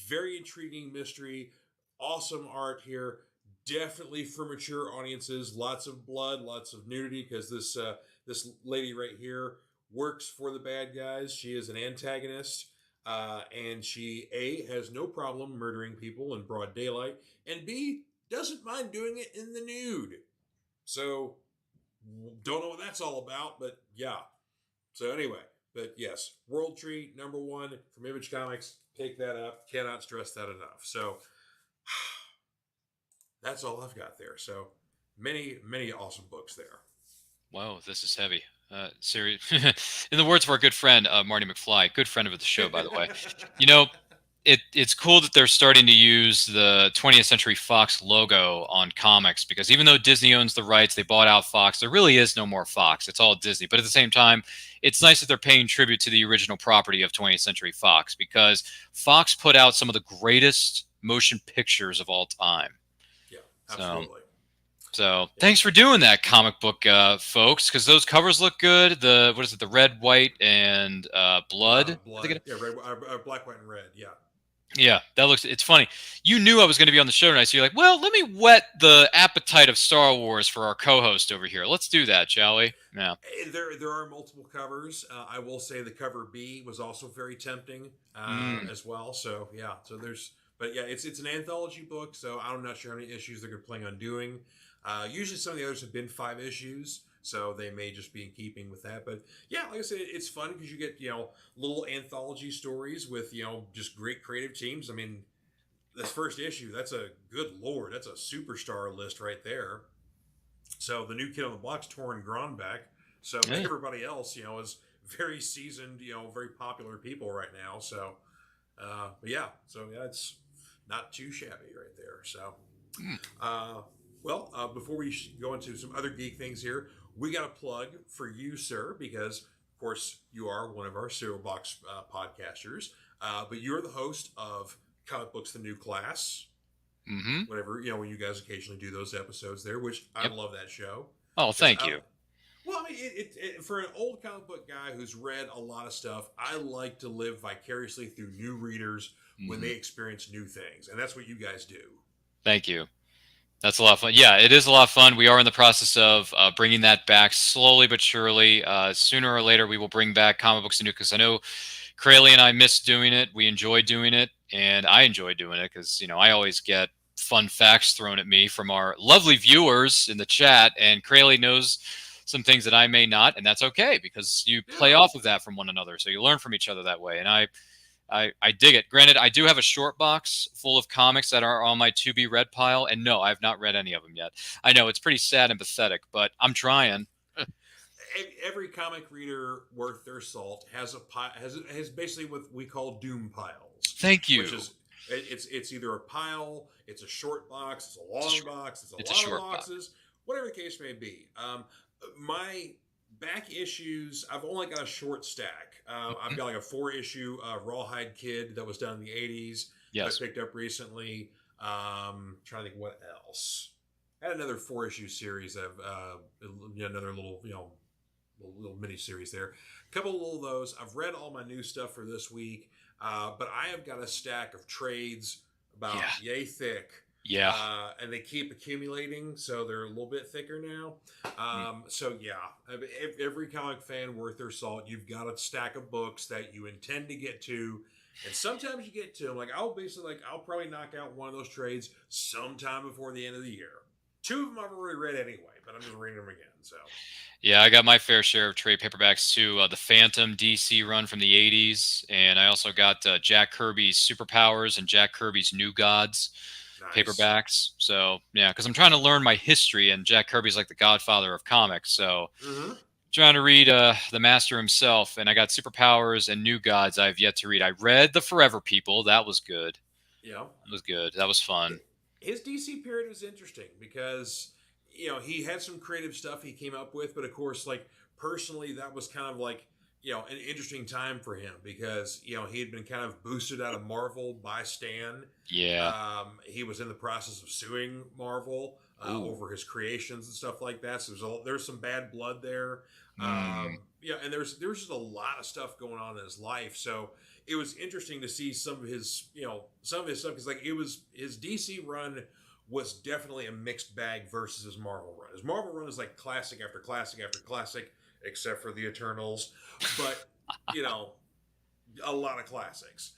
very intriguing mystery, awesome art here. Definitely for mature audiences. Lots of blood, lots of nudity, because this lady right here works for the bad guys. She is an antagonist, and she A, has no problem murdering people in broad daylight, and B, doesn't mind doing it in the nude. So don't know what that's all about, but yeah. So anyway, but yes, World Tree #1 from Image Comics. Pick that up. Cannot stress that enough. So that's all I've got there. So many, many awesome books there. Whoa, this is heavy. In the words of our good friend Marty McFly, good friend of the show, by the way. It's cool that they're starting to use the 20th Century Fox logo on comics, because even though Disney owns the rights, they bought out Fox, there really is no more Fox. It's all Disney. But at the same time, it's nice that they're paying tribute to the original property of 20th Century Fox, because Fox put out some of the greatest motion pictures of all time. Yeah, absolutely. So Yeah. thanks for doing that, comic book folks, because those covers look good. The what is it? The red, white, and blood. I think Blood. it. Yeah, black, white, and red. Yeah. Yeah, that looks. It's funny. You knew I was going to be on the show tonight, so you're like, "Well, let me whet the appetite of Star Wars for our co-host over here. Let's do that, shall we?" Yeah. There are multiple covers. I will say the cover B was also very tempting Mm. as well. So yeah, so there's, but yeah, it's an anthology book. So I'm not sure how many issues they're planning on doing. Usually some of the others have been 5 issues, so they may just be in keeping with that. But yeah, like I said, it's fun because you get little anthology stories with just great creative teams. I mean, this first issue, that's a good lord, that's a superstar list right there. So the new kid on the block's Torrin Gronbeck. So Yeah. everybody else, is very seasoned, very popular people right now. So, but yeah, so yeah, it's not too shabby right there. So, Mm. before we go into some other geek things here, we got a plug for you, sir, because of course you are one of our Cereal Box podcasters, but you're the host of Comic Books: The New Class. Mm-hmm. Whenever when you guys occasionally do those episodes there, which I Yep. love that show. Oh, Because thank you. well, I mean, for an old comic book guy who's read a lot of stuff, I like to live vicariously through new readers when Mm-hmm. they experience new things, and that's what you guys do. Thank you. That's a lot of fun. Yeah, it is a lot of fun. We are in the process of bringing that back slowly but surely. Sooner or later, we will bring back comic books and new because I know Crayley and I miss doing it. We enjoy doing it, and I enjoy doing it because I always get fun facts thrown at me from our lovely viewers in the chat, and Crayley knows some things that I may not, and that's okay because you play Yeah, off of that from one another, so you learn from each other that way. And I dig it. Granted, I do have a short box full of comics that are on my to be read pile, and no, I've not read any of them yet. I know it's pretty sad and pathetic, but I'm trying. every comic reader worth their salt has has basically what we call doom piles, Thank which you. is it's either a pile, it's a short box, it's a It's a long short. box, it's a It's a lot of short box. boxes, whatever the case may be. My back issues, I've only got a short stack. I've Mhm. got like a 4 issue Rawhide Kid that was done in the '80s that I Yes. picked up recently. Trying to think what else. I had another 4 issue series of another little mini series there. A couple of little those. I've read all my new stuff for this week, but I have got a stack of trades about Yeah. yay thick, Yeah. and they keep accumulating, so they're a little bit thicker now. Mm. So yeah, every comic fan worth their salt, you've got a stack of books that you intend to get to. And sometimes you get to them. Like I'll probably knock out one of those trades sometime before the end of the year. Two of them I've already read anyway, but I'm just reading them again. So Yeah, I got my fair share of trade paperbacks too. The Phantom DC run from the '80s, and I also got Jack Kirby's Superpowers and Jack Kirby's New Gods nice. paperbacks. So yeah, because I'm trying to learn my history, and Jack Kirby's like the godfather of comics. So Mm-hmm. trying to read the master himself, and I got Superpowers and New Gods I've yet to read. I read the Forever People. That was good. Yeah. That was good. That was fun. His DC period was interesting because he had some creative stuff he came up with, but of course, like personally, that was kind of like an interesting time for him because he had been kind of boosted out of Marvel by Stan. Yeah. He was in the process of suing Marvel Ooh. over his creations and stuff like that. So there's some bad blood there. Mm. And there's just a lot of stuff going on in his life. So it was interesting to see some of his stuff because like it was his DC run was definitely a mixed bag versus his Marvel run. His Marvel run is like classic after classic after classic, except for the Eternals, but a lot of classics.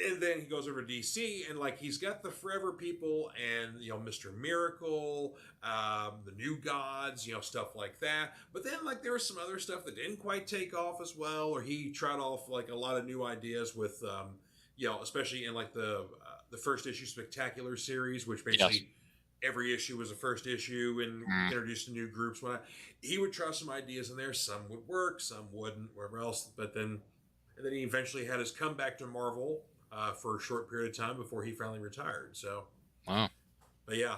And then he goes over to DC and like he's got the Forever People and Mr. Miracle, the New Gods, stuff like that. But then like there was some other stuff that didn't quite take off as well, or he tried off like a lot of new ideas with especially in like the first issue Spectacular series, which Yes. basically every issue was a first issue and Mm. introduced new groups. He would try some ideas in there, some would work, some wouldn't, wherever else. But then and then he eventually had his comeback to Marvel for a short period of time before he finally retired. So, Wow. but yeah,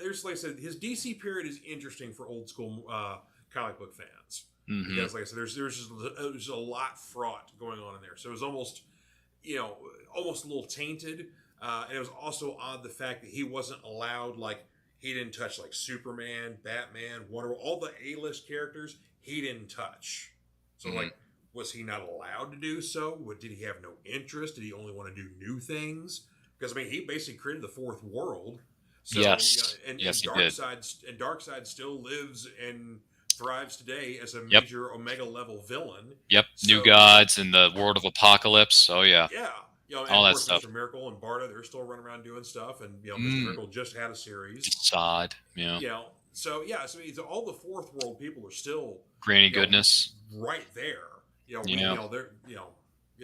there's like I said, his DC period is interesting for old school comic book fans Mm-hmm. because, like I said, there's a lot fraught going on in there. So it was almost almost a little tainted, and it was also odd the fact that he wasn't allowed like he didn't touch like Superman, Batman, Wonder Woman, all the A-list characters. He didn't touch. So Mhm. like, was he not allowed to do so? Did he have no interest? Did he only want to do new things? Because I mean, he basically created the fourth world. So Yes. and Yes, he did. Darkseid still lives and thrives today as a Yep. major Omega level villain. Yep. New So Gods and the World of Apocalypse. Oh yeah. yeah, and All of that course, stuff. Mr. Miracle and Barda, they're still running around doing stuff, and Mr. Mm. Miracle just had a series. Sod. Yeah. So yeah, so all the fourth world people are still, Granny Goodness. right there. They're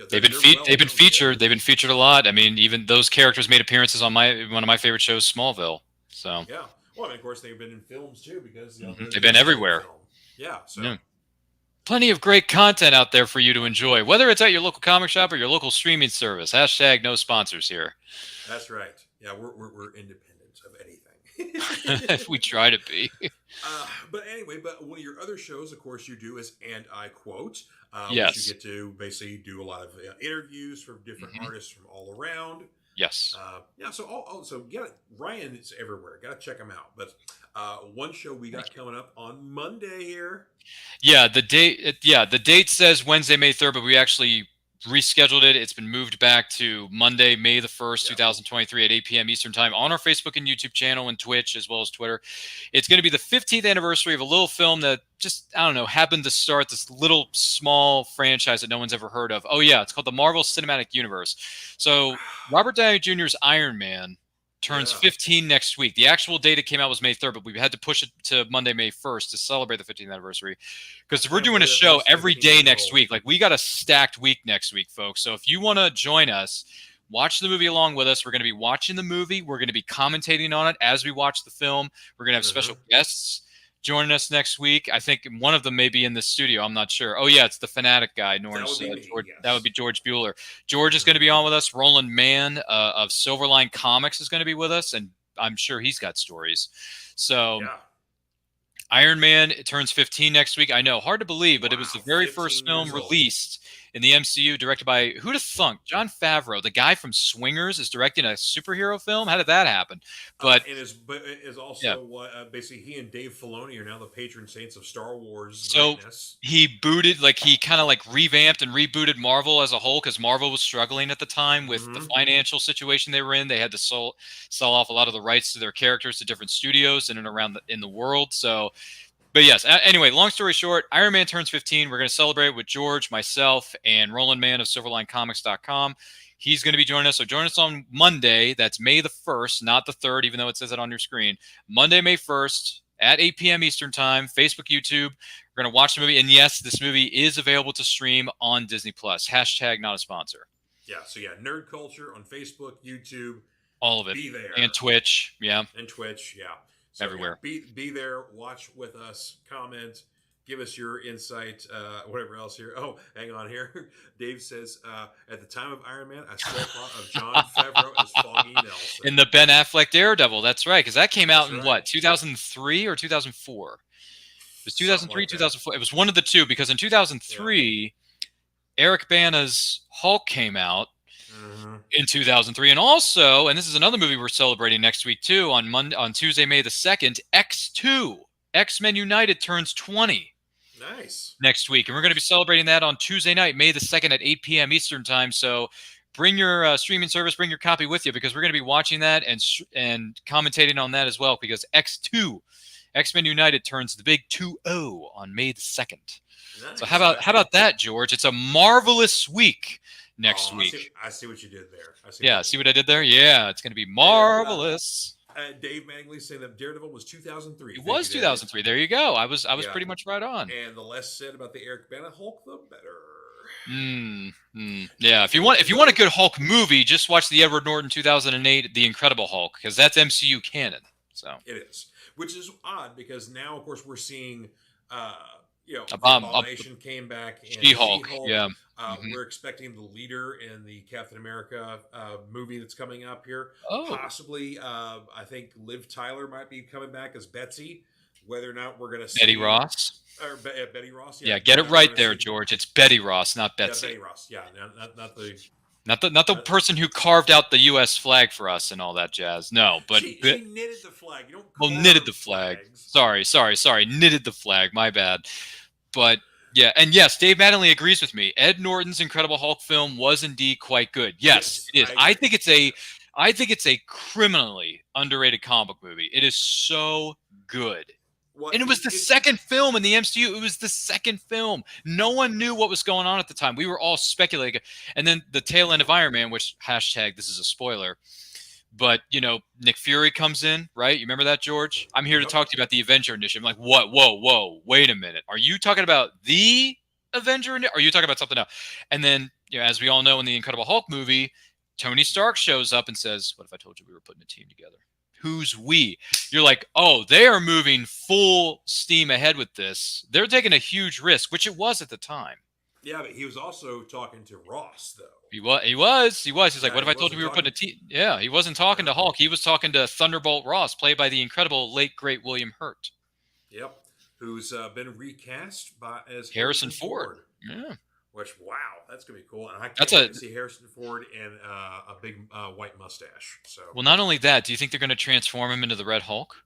They've been featured. characters. They've been featured a lot. I mean, even those characters made appearances on one of my favorite shows, Smallville. So Yeah, well, I mean, of course, they've been in films too because they've been everywhere. film. Yeah, so. Yeah. Plenty of great content out there for you to enjoy, whether it's at your local comic shop or your local streaming service. # no sponsors here. That's right. Yeah, we're independent of anything. We try to be. But anyway, one of your other shows, of course, you do is And I Quote, Yes. which you get to basically do a lot of interviews from different artists from all around. Yes. So Ryan is everywhere. Got to check him out. But one show we got coming up on Monday here. Yeah, the date says Wednesday, May 3rd, but we actually rescheduled it. It's been moved back to Monday, May the 1st, 2023 at 8 p.m. Eastern Time on our Facebook and YouTube channel and Twitch as well as Twitter. It's going to be the 15th anniversary of a little film that just, I don't know, happened to start this little small franchise that no one's ever heard of. Oh yeah, it's called the Marvel Cinematic Universe. So Robert Downey Jr.'s Iron Man turns 15 next week. The actual date it came out was May 3rd, but we had to push it to Monday, May 1st to celebrate the 15th anniversary because we're doing a show every day next week. Like, we got a stacked week next week, folks. So if you want to join us, watch the movie along with us. We're going to be watching the movie. We're going to be commentating on it as we watch the film. We're going to have special guests joining us next week. I think one of them may be in the studio. I'm not sure. Oh yeah, it's the Fanatic guy, Norris. That would be George Buehler. George is going to be on with us. Roland Mann of Silverline Comics is going to be with us, and I'm sure he's got stories. So Iron Man, it turns 15 next week. I know, hard to believe, but it was the very first film released in the MCU, directed by, who'd have thunk, Jon Favreau, the guy from Swingers, is directing a superhero film. How did that happen? But is also basically he and Dave Filoni are now the patron saints of Star Wars. So he kind of revamped and rebooted Marvel as a whole because Marvel was struggling at the time with the financial situation they were in. They had to sell off a lot of the rights to their characters to different studios in and around in the world. So. But yes, anyway, long story short, Iron Man turns 15. We're going to celebrate with George, myself, and Roland Mann of SilverlineComics.com. He's going to be joining us. So join us on Monday. That's May the 1st, not the 3rd, even though it says it on your screen. Monday, May 1st at 8 p.m. Eastern Time, Facebook, YouTube. We're going to watch the movie. And yes, this movie is available to stream on Disney+. # not a sponsor. Yeah, so Nerd Culture on Facebook, YouTube. All of it. Be there. And Twitch, And Twitch, So, everywhere. Be there, watch with us, comment, give us your insight, whatever else here. Oh, hang on here. Dave says, at the time of Iron Man, I still thought of Jon Favreau as Foggy Nelson. In the Ben Affleck Daredevil, that's right, because that came out in what, 2003 or 2004? It was 2003, 2004. It was one of the two, because in 2003, Eric Bana's Hulk came out. In 2003, and also, and this is another movie we're celebrating next week too, on Tuesday, May the 2nd, X2, X-Men United turns 20. Nice. Next week, and we're going to be celebrating that on Tuesday night, May the 2nd at 8 p.m. Eastern Time. So bring your streaming service, bring your copy with you, because we're going to be watching that and commentating on that as well, because X2, X-Men United turns the big 2-0 on May the 2nd. Nice. So how about that, George? It's a marvelous week. Next week. I see what you did there. See what I did there? Yeah, it's going to be marvelous. Dave Mangley saying that Daredevil was 2003. It was 2003. There you go. I was pretty much right on. And the less said about the Eric Bana Hulk, the better. Yeah, if you want a good Hulk movie, just watch the Edward Norton 2008 The Incredible Hulk, because that's MCU canon. So it is, which is odd because now, of course, we're seeing. Abomination came back. She-Hulk, yeah. We're expecting the leader in the Captain America movie that's coming up here. Oh. Possibly, I think Liv Tyler might be coming back as Betsy. Whether or not we're going to see Betty Ross. Or Betty Ross. Yeah, get it right there, George. It's Betty Ross, not Betsy. Yeah, Betty Ross. Yeah, not the Not the person who carved out the U.S. flag for us and all that jazz. No, but she knitted the flag. You don't carve knitted the flag. flags. Sorry, knitted the flag. My bad. But yeah, and yes, Dave Mattingly agrees with me. Ed Norton's Incredible Hulk film was indeed quite good. Yes, it is. I think it's a criminally underrated comic book movie. It is so good. Well, And it was the second film in the MCU. It was the second film. No one knew what was going on at the time. We were all speculating. And then the tail end of Iron Man, which hashtag this is a spoiler. But, Nick Fury comes in, right? You remember that, George? I'm here to talk to you about the Avenger Initiative. I'm like, what? Whoa, wait a minute. Are you talking about the Avenger Initiative? Or are you talking about something else? And then, as we all know in the Incredible Hulk movie, Tony Stark shows up and says, what if I told you we were putting a team together? Who's we? You're like, oh, they are moving full steam ahead with this. They're taking a huge risk, which it was at the time. Yeah, but he was also talking to Ross, though. He was. He's like, what if I told you we were putting a team? Yeah, he wasn't talking to Hulk. He was talking to Thunderbolt Ross, played by the incredible late, great William Hurt. Yep, who's been recast as Harrison Ford. Yeah. Which, wow, that's going to be cool. And I can't wait to see Harrison Ford and a big white mustache. So, well, not only that, do you think they're going to transform him into the Red Hulk?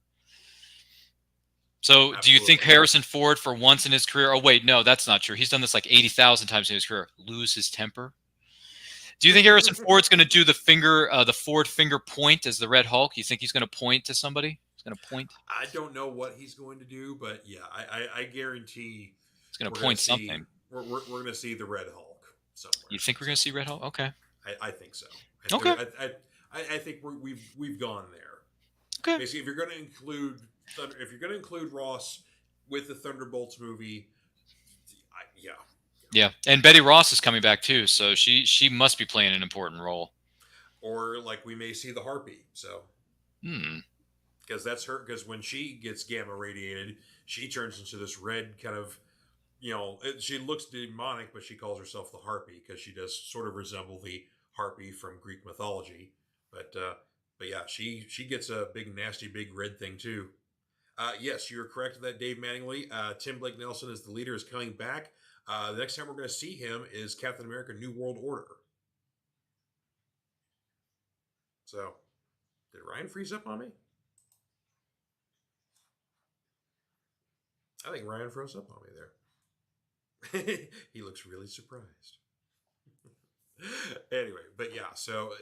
So, do you think Harrison Ford, for once in his career, oh, wait, no, that's not true. He's done this like 80,000 times in his career, lose his temper? Do you think Harrison Ford's going to do the Ford finger point as the Red Hulk? You think he's going to point to somebody? He's going to point? I don't know what he's going to do, but yeah, I guarantee he's going to point something. We're going to see the Red Hulk somewhere. You think we're going to see Red Hulk? Okay. I think so. Okay. I think we've gone there. Okay. Basically, if you're going to include Ross with the Thunderbolts movie, yeah. Yeah, and Betty Ross is coming back too, so she must be playing an important role. Or like we may see the Harpy. So. Because that's her. Because when she gets gamma radiated, she turns into this red kind of. She looks demonic, but she calls herself the Harpy because she does sort of resemble the Harpy from Greek mythology. But yeah, she gets a big, nasty, big red thing too. Yes, you're correct with that, Dave Mattingly. Tim Blake Nelson is the leader, is coming back. The next time we're going to see him is Captain America: New World Order. So, did Ryan freeze up on me? I think Ryan froze up on me there. He looks really surprised. Anyway, but yeah, so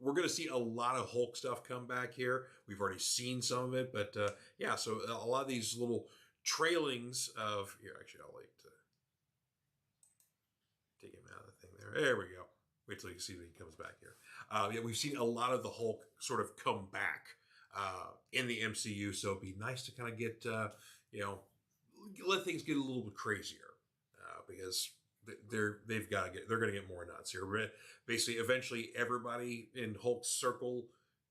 we're going to see a lot of Hulk stuff come back here. We've already seen some of it, but yeah, so a lot of these little trailings of here. Actually, I'll take him out of the thing there. There we go. Wait till you see when he comes back here. Yeah, we've seen a lot of the Hulk sort of come back in the MCU, so it'd be nice to kind of get let things get a little bit crazier because they're going to get more nuts here. Basically, eventually, everybody in Hulk's circle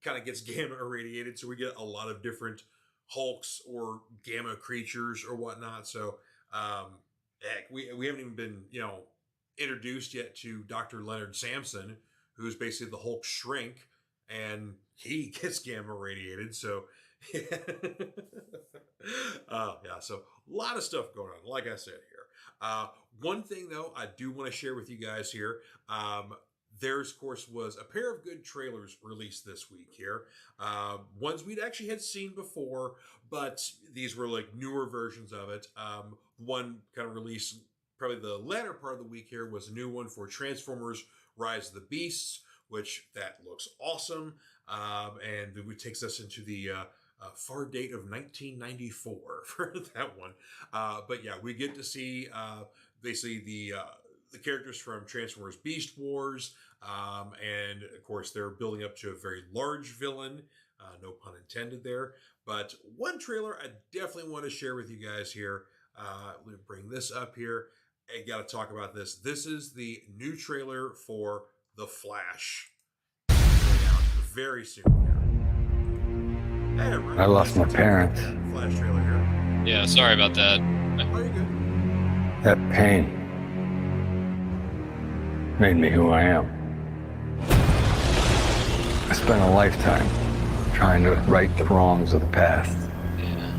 kind of gets gamma irradiated, so we get a lot of different Hulks or gamma creatures or whatnot. So, heck, we haven't even been introduced yet to Dr. Leonard Samson, who's basically the Hulk shrink, and he gets gamma radiated. So, yeah, so a lot of stuff going on, like I said here. One thing, though, I do want to share with you guys here. There's, of course, was a pair of good trailers released this week here. Ones we'd actually had seen before, but these were like newer versions of it. One kind of released probably the latter part of the week here was a new one for Transformers Rise of the Beasts, which that looks awesome. And it takes us into the far date of 1994 for that one. But yeah, we get to see basically the characters from Transformers Beast Wars. And of course, they're building up to a very large villain. No pun intended there. But one trailer I definitely want to share with you guys here. Let me bring this up here. I got to talk about this. This is the new trailer for The Flash. Coming out very soon here. Hey, Ryan, I lost my parents. Flash trailer here. Yeah, sorry about that. Oh, you're good. That pain made me who I am. I spent a lifetime trying to right the wrongs of the past. Yeah.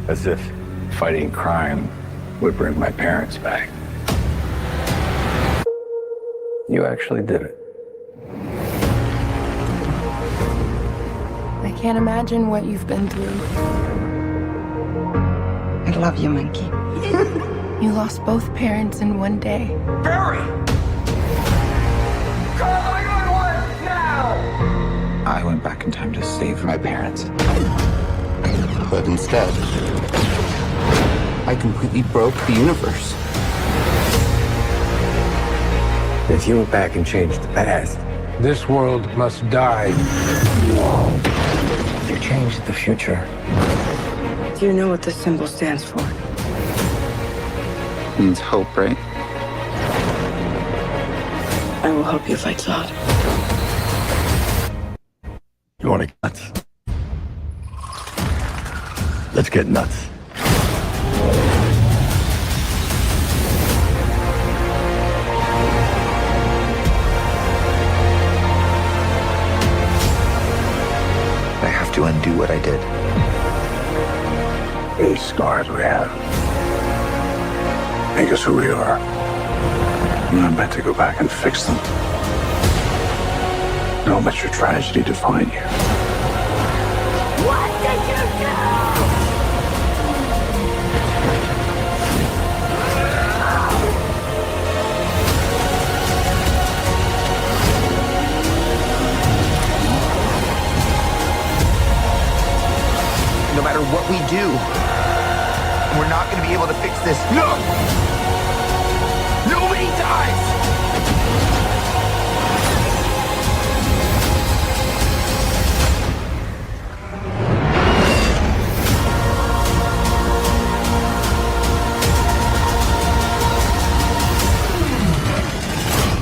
As if fighting crime would bring my parents back. You actually did it. I can't imagine what you've been through. I love you, Monkey. You lost both parents in one day. Barry! Call 911 now! I went back in time to save my parents. But instead, I completely broke the universe. If you went back and changed the past, this world must die. You changed the future. Do you know what this symbol stands for? Means hope, right? I will help you fight Zod. You want to get nuts? Let's get nuts. I have to undo what I did. These scars we have make us who we are. And I'm meant to go back and fix them. Don't let your tragedy define you. What did you do? No matter what we do, we're not going to be able to fix this. No! Nobody dies!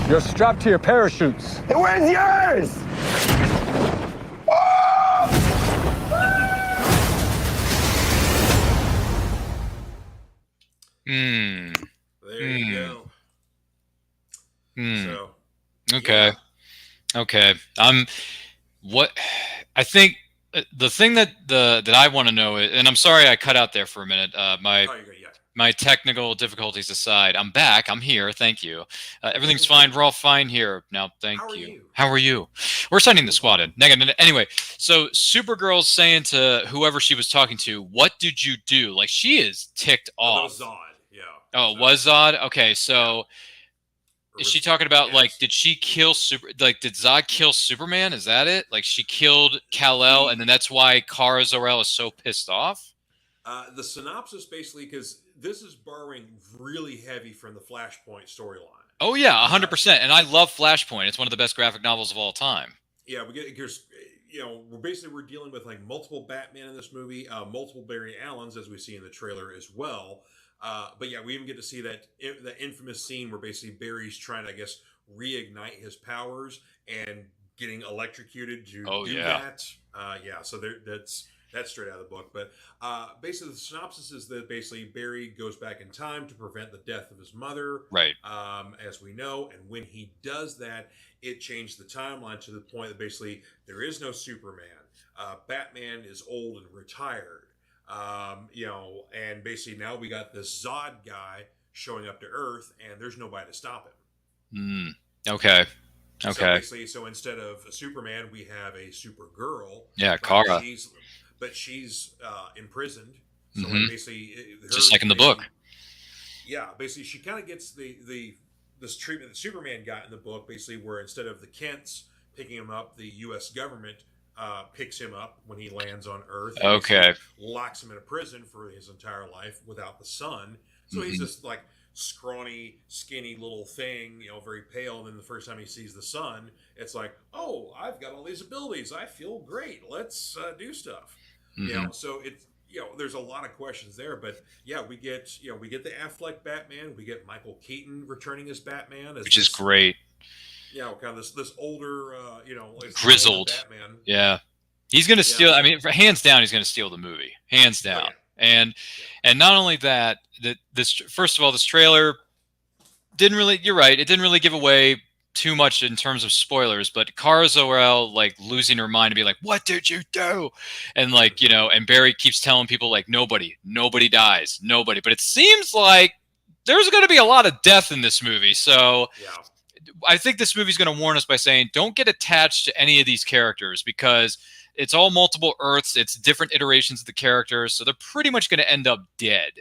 You're strapped to your parachutes. Where's yours? There you go. So, Okay. Okay. What I think the thing that I want to know is, and I'm sorry I cut out there for a minute. My technical difficulties aside, I'm back. I'm here. Thank you. Everything's fine. We're all fine here now. Thank you. How are you? We're sending the squad in. Anyway, so Supergirl's saying to whoever she was talking to, "What did you do?" Like, she is ticked off. Zod. Yeah. Oh, it was Zod? Okay, so is she talking about, like, did she kill did Zod kill Superman? Is that it? Like, she killed Kal-El, and then that's why Kara Zor-El is so pissed off? The synopsis, basically, because this is borrowing really heavy from the Flashpoint storyline. Oh, yeah, 100%. And I love Flashpoint. It's one of the best graphic novels of all time. Yeah, we're dealing with, like, multiple Batman in this movie, multiple Barry Allens, as we see in the trailer as well. But yeah, we even get to see that the infamous scene where basically Barry's trying to, I guess, reignite his powers and getting electrocuted to do that. So that's straight out of the book. But basically, the synopsis is that basically Barry goes back in time to prevent the death of his mother, right? As we know, and when he does that, it changed the timeline to the point that basically there is no Superman. Batman is old and retired. And basically now we got this Zod guy showing up to Earth, and there's nobody to stop him. Okay. So instead of a Superman, we have a Supergirl. Yeah, Kara. But she's imprisoned. So basically, just like in the book. Yeah, basically, she kind of gets this treatment that Superman got in the book. Basically, where instead of the Kents picking him up, the U.S. government picks him up when he lands on Earth. Okay. Locks him in a prison for his entire life without the sun. So he's this like scrawny, skinny little thing, very pale. And then the first time he sees the sun, it's like, oh, I've got all these abilities. I feel great. Let's do stuff. So it's there's a lot of questions there. But yeah, we get the Affleck Batman. We get Michael Keaton returning as Batman, which is great. Kind of this older, grizzled Batman. Yeah, he's gonna steal. I mean, hands down, he's gonna steal the movie, hands down. Oh, yeah. And not only that, this first of all, this trailer didn't really. You're right. It didn't really give away too much in terms of spoilers. But Kara Zor-El, like, losing her mind to be like, "What did you do?" And like, and Barry keeps telling people like, nobody dies, nobody. But it seems like there's going to be a lot of death in this movie. So. Yeah. I think this movie's going to warn us by saying, don't get attached to any of these characters because it's all multiple Earths. It's different iterations of the characters. So they're pretty much going to end up dead.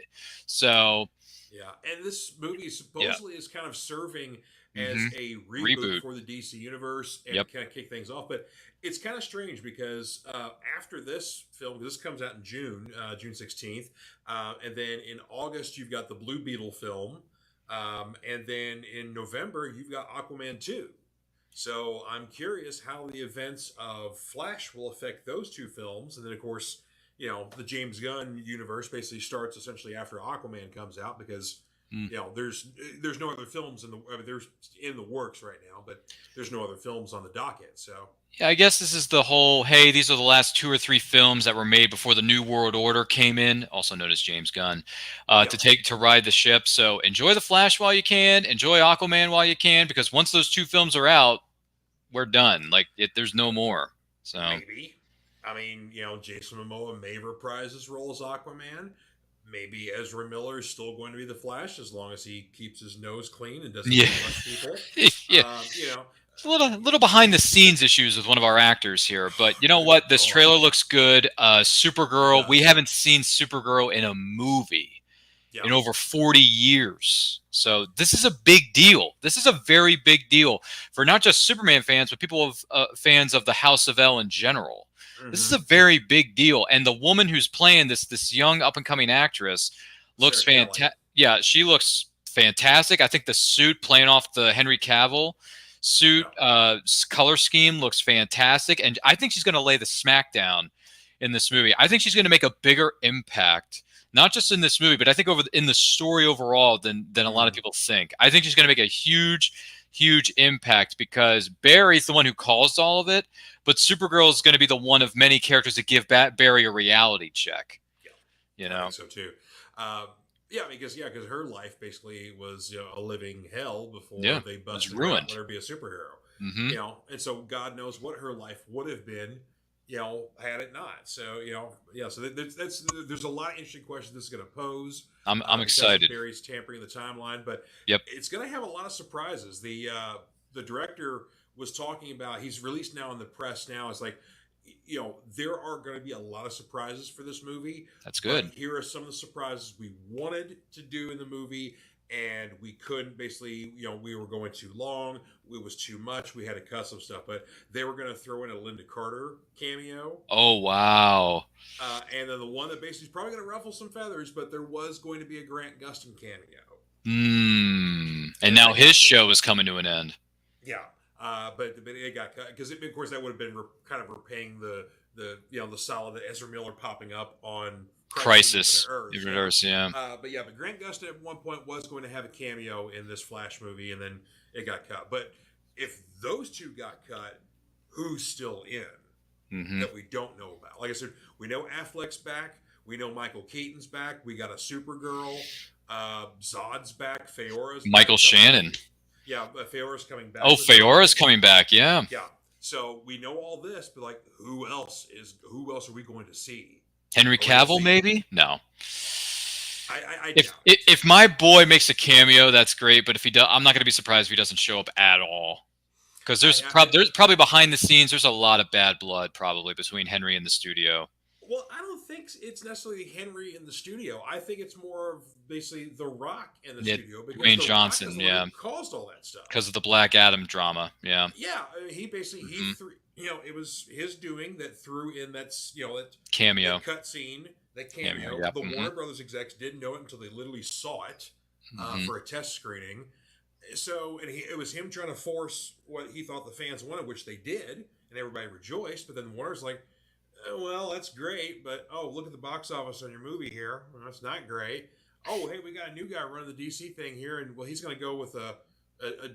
So. Yeah. And this movie supposedly is kind of serving as a Reboot for the DC universe and kind of kick things off. But it's kind of strange because after this film, this comes out in June 16th. And then in August, you've got the Blue Beetle film. And then in November, you've got Aquaman 2. So I'm curious how the events of Flash will affect those two films. And then, of course, you know, the James Gunn universe basically starts essentially after Aquaman comes out because, you know, there's no other films there's in the works right now, but there's no other films on the docket. So. Yeah, I guess this is the whole, hey, these are the last 2 or 3 films that were made before the New World Order came in, also known as James Gunn, to ride the ship. So enjoy The Flash while you can, enjoy Aquaman while you can, because once those 2 films are out, we're done. Like, there's no more. So maybe. I mean, you know, Jason Momoa may reprise his role as Aquaman. Maybe Ezra Miller is still going to be the Flash as long as he keeps his nose clean and doesn't touch people. You know. A little behind the scenes issues with one of our actors here, but you know what? This trailer looks good. Supergirl, we haven't seen Supergirl in a movie in over 40 years. So this is a big deal. This is a very big deal for not just Superman fans, but people fans of the House of L in general. This is a very big deal. And the woman who's playing this young up-and-coming actress looks fantastic. Yeah, she looks fantastic. I think the suit playing off the Henry Cavill suit color scheme looks fantastic, and I think she's going to lay the smackdown in this movie. I think she's going to make a bigger impact, not just in this movie, but I think in the story overall than a lot of people think. I think she's going to make a huge impact because Barry's the one who caused all of it, but Supergirl is going to be the one of many characters that give Barry a reality check. You know, I think so too. Yeah, because her life basically was a living hell before they busted her out and let her be a superhero. You know, and so God knows what her life would have been, you know, had it not. So so there's a lot of interesting questions this is going to pose. I'm excited. Barry's tampering the timeline, but it's going to have a lot of surprises. The director was talking about, he's released now in the press now. It's like, you know, there are going to be a lot of surprises for this movie. That's good. Here are some of the surprises we wanted to do in the movie, and we couldn't. Basically, you know, we were going too long. It was too much. We had to cut some stuff, but they were going to throw in a Linda Carter cameo. Oh, wow. And then the one that basically is probably going to ruffle some feathers, but there was going to be a Grant Gustin cameo. And now his show is coming to an end. Yeah. But it got cut because, of course, that would have been kind of repaying the solid that Ezra Miller popping up on Crisis. Earth, but Grant Gustin at one point was going to have a cameo in this Flash movie, and then it got cut. But if those two got cut, who's still in that we don't know about? Like I said, we know Affleck's back. We know Michael Keaton's back. We got a Supergirl. Zod's back. Feora's Michael Shannon. Yeah, Feora's coming back. Oh, Feora's coming back, yeah. Yeah. So we know all this, but like, who else are we going to see? Henry Cavill, maybe? No. If my boy makes a cameo, that's great. But if he does, I'm not going to be surprised if he doesn't show up at all. Because there's probably behind the scenes, there's a lot of bad blood probably between Henry and the studio. Well, I don't think it's necessarily Henry in the studio. I think it's more of basically The Rock in the studio. Because Dwayne Johnson, caused all that stuff. Because of the Black Adam drama, Yeah, I mean, he basically he threw. It was his doing that threw in that cameo, that cut scene, that cameo. The Warner Brothers execs didn't know it until they literally saw it for a test screening. So, it was him trying to force what he thought the fans wanted, which they did, and everybody rejoiced. But then Warner's like, well, that's great, but look at the box office on your movie here. Well, that's not great. Oh, hey, we got a new guy running the DC thing here, and he's going to go with a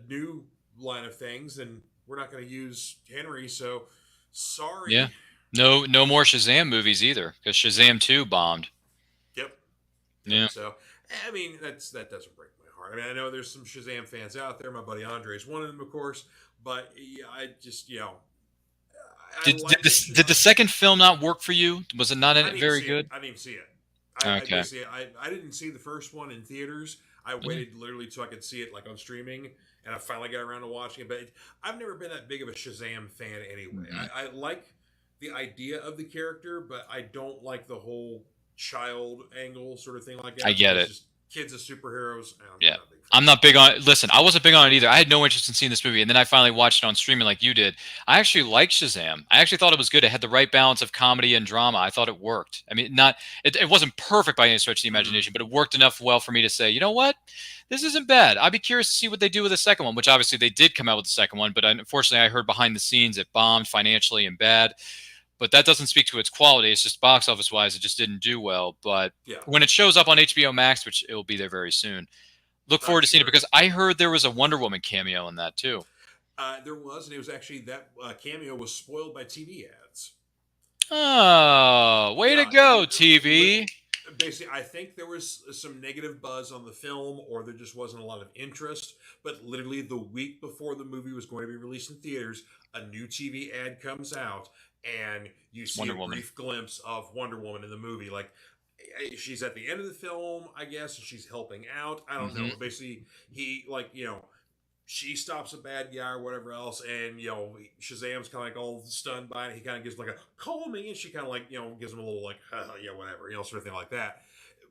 new line of things, and we're not going to use Henry. So, sorry. Yeah, no more Shazam movies either, because Shazam 2 bombed. Yep. Yeah. So, I mean, that doesn't break my heart. I mean, I know there's some Shazam fans out there. My buddy Andre is one of them, of course, but I just Did the second film not work for you? Was it not very good? I didn't even see it. Okay. I didn't see the first one in theaters. I waited literally till I could see it like on streaming, and I finally got around to watching it. But I've never been that big of a Shazam fan anyway. I like the idea of the character, but I don't like the whole child angle sort of thing like that. I get it. Just kids as superheroes. Yeah. I'm not big on it. Listen, I wasn't big on it either. I had no interest in seeing this movie, and then I finally watched it on streaming like you did. I actually liked Shazam. I actually thought it was good. It had the right balance of comedy and drama. I thought it worked. I mean, it wasn't perfect by any stretch of the imagination, but it worked enough well for me to say, you know what? This isn't bad. I'd be curious to see what they do with the second one, which obviously they did come out with the second one, but unfortunately I heard behind the scenes it bombed financially and bad. But that doesn't speak to its quality. It's just box office wise, it just didn't do well. But when it shows up on HBO Max, which it will be there very soon, look forward to seeing it, because I heard there was a Wonder Woman cameo in that too. There was, and it was actually that cameo was spoiled by TV ads. Oh, way to go, TV! Basically, I think there was some negative buzz on the film, or there just wasn't a lot of interest. But literally the week before the movie was going to be released in theaters, a new TV ad comes out, and you see a brief glimpse of Wonder Woman in the movie. Like, she's at the end of the film, I guess, and she's helping out. I don't know. But basically, she stops a bad guy or whatever else, and Shazam's kind of like all stunned by it. He kind of gives like a "call me," and she kind of like gives him a little like yeah, whatever, sort of thing like that.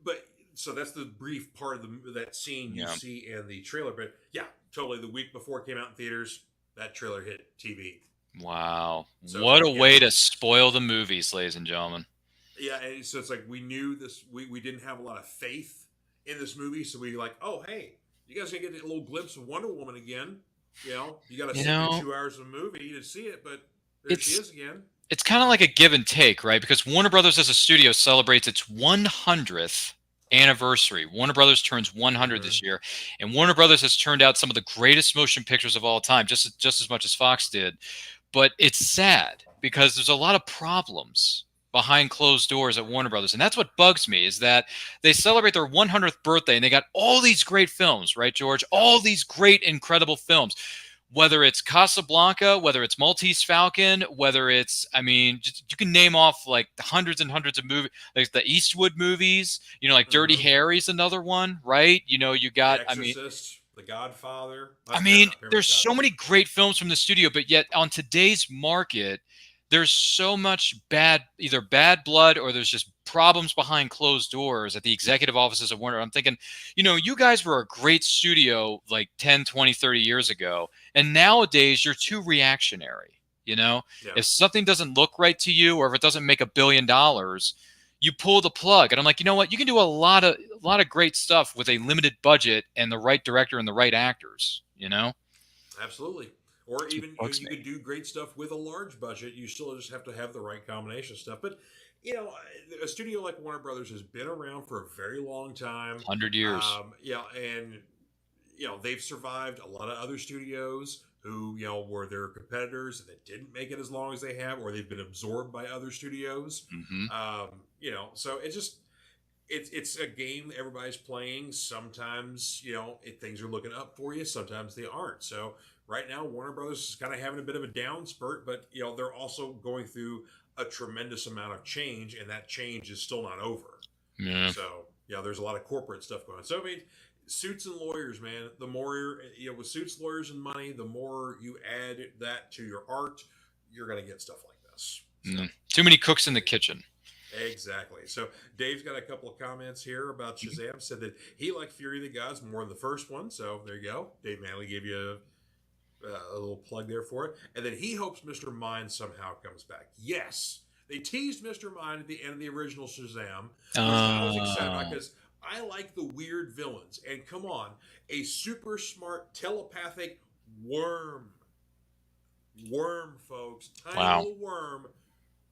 But so that's the brief part of that scene you see in the trailer. But yeah, totally. The week before it came out in theaters, that trailer hit TV. Wow, so, what a way to spoil the movies, ladies and gentlemen. Yeah, and so it's like we knew this. We didn't have a lot of faith in this movie, so we like, oh hey, you guys gonna get a little glimpse of Wonder Woman again. You got to sit through 2 hours of a movie to see it, but there she is again. It's kind of like a give and take, right? Because Warner Brothers as a studio celebrates its 100th anniversary. Warner Brothers turns 100 this year, and Warner Brothers has turned out some of the greatest motion pictures of all time, just as much as Fox did. But it's sad because there's a lot of problems behind closed doors at Warner Brothers. And that's what bugs me, is that they celebrate their 100th birthday and they got all these great films, right, George? All these great, incredible films. Whether it's Casablanca, whether it's Maltese Falcon, whether it's, you can name off like hundreds and hundreds of movies, like the Eastwood movies, like Dirty Harry's another one, right? You got, The Exorcist, The Godfather. There's so many great films from the studio, but yet on today's market, there's so much either bad blood or there's just problems behind closed doors at the executive offices of Warner. I'm thinking, you guys were a great studio like 10, 20, 30 years ago. And nowadays you're too reactionary. If something doesn't look right to you, or if it doesn't make $1 billion, you pull the plug. And I'm like, you know what? You can do a lot of great stuff with a limited budget and the right director and the right actors, Absolutely. Or even you could do great stuff with a large budget. You still just have to have the right combination of stuff. But, a studio like Warner Brothers has been around for a very long time. 100 years. And, they've survived a lot of other studios who, were their competitors that didn't make it as long as they have, or they've been absorbed by other studios. So it's a game everybody's playing. Sometimes, things are looking up for you. Sometimes they aren't. So right now, Warner Brothers is kind of having a bit of a down spurt, but they're also going through a tremendous amount of change, and that change is still not over. Yeah. So there's a lot of corporate stuff going on. So suits and lawyers, man. The more with suits, lawyers, and money, the more you add that to your art, you're going to get stuff like this. So, too many cooks in the kitchen. Exactly. So Dave's got a couple of comments here about Shazam. Said that he liked Fury of the Gods more than the first one. So there you go. Dave Manley gave you a little plug there for it. And then he hopes Mr. Mind somehow comes back. Yes. They teased Mr. Mind at the end of the original Shazam. Which I was excited about because I like the weird villains. And come on, a super smart telepathic worm. Worm, folks. Tiny little worm.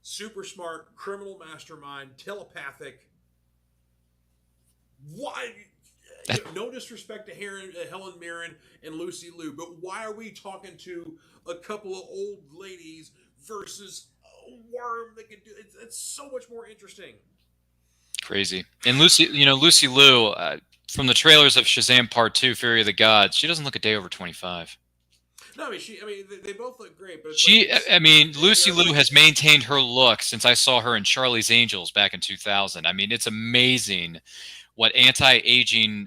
Super smart, criminal mastermind, telepathic. Why? No disrespect to Helen Mirren and Lucy Liu, but why are we talking to a couple of old ladies versus a worm that can do it? It's so much more interesting. Crazy. And Lucy Liu, from the trailers of Shazam Part 2, Fury of the Gods, she doesn't look a day over 25. No, they both look great, but Lucy Liu has maintained her look since I saw her in Charlie's Angels back in 2000. It's amazing what anti-aging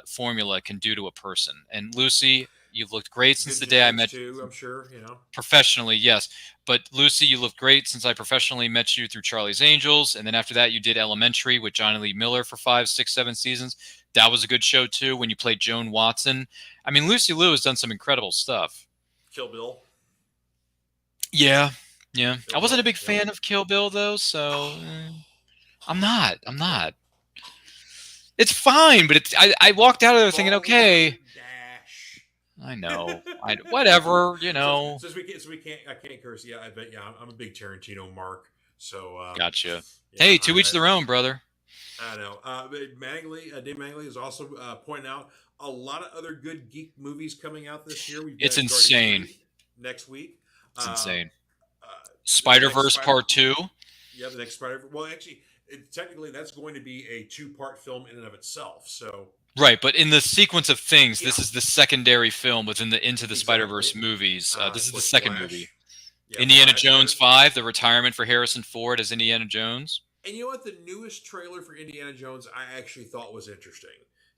formula can do to a person. And Lucy, you've looked great since Good the day I genetics met too, I'm sure, you know. professionally, yes. But Lucy, you look great since I professionally met you through Charlie's Angels, and then after that, you did Elementary with Johnny Lee Miller for 5, 6, 7 seasons. That was a good show too. When you played Joan Watson, I mean, Lucy Liu has done some incredible stuff. Kill Bill. Yeah. Kill I wasn't a Bill, big fan of Kill Bill though, so I'm not. It's fine, but I walked out of there thinking, okay, Dash. I know, whatever, you know. I can't curse. Yeah, I bet. Yeah, I'm a big Tarantino mark. So Gotcha. yeah, Hey, to each their own, brother. I know. But Dave Mangley is also pointing out a lot of other good geek movies coming out this year. We've got It's insane. next week. It's insane. Uh, Spider-Verse Part 2. Yeah, the next Spider. Well, actually, technically, that's going to be a 2-part film in and of itself. So. Right, but in the sequence of things, this is the secondary film within the Into the Spider-Verse movies. This is the second movie. Yeah, Indiana Jones 5, the retirement for Harrison Ford as Indiana Jones. And you know what? The newest trailer for Indiana Jones I actually thought was interesting.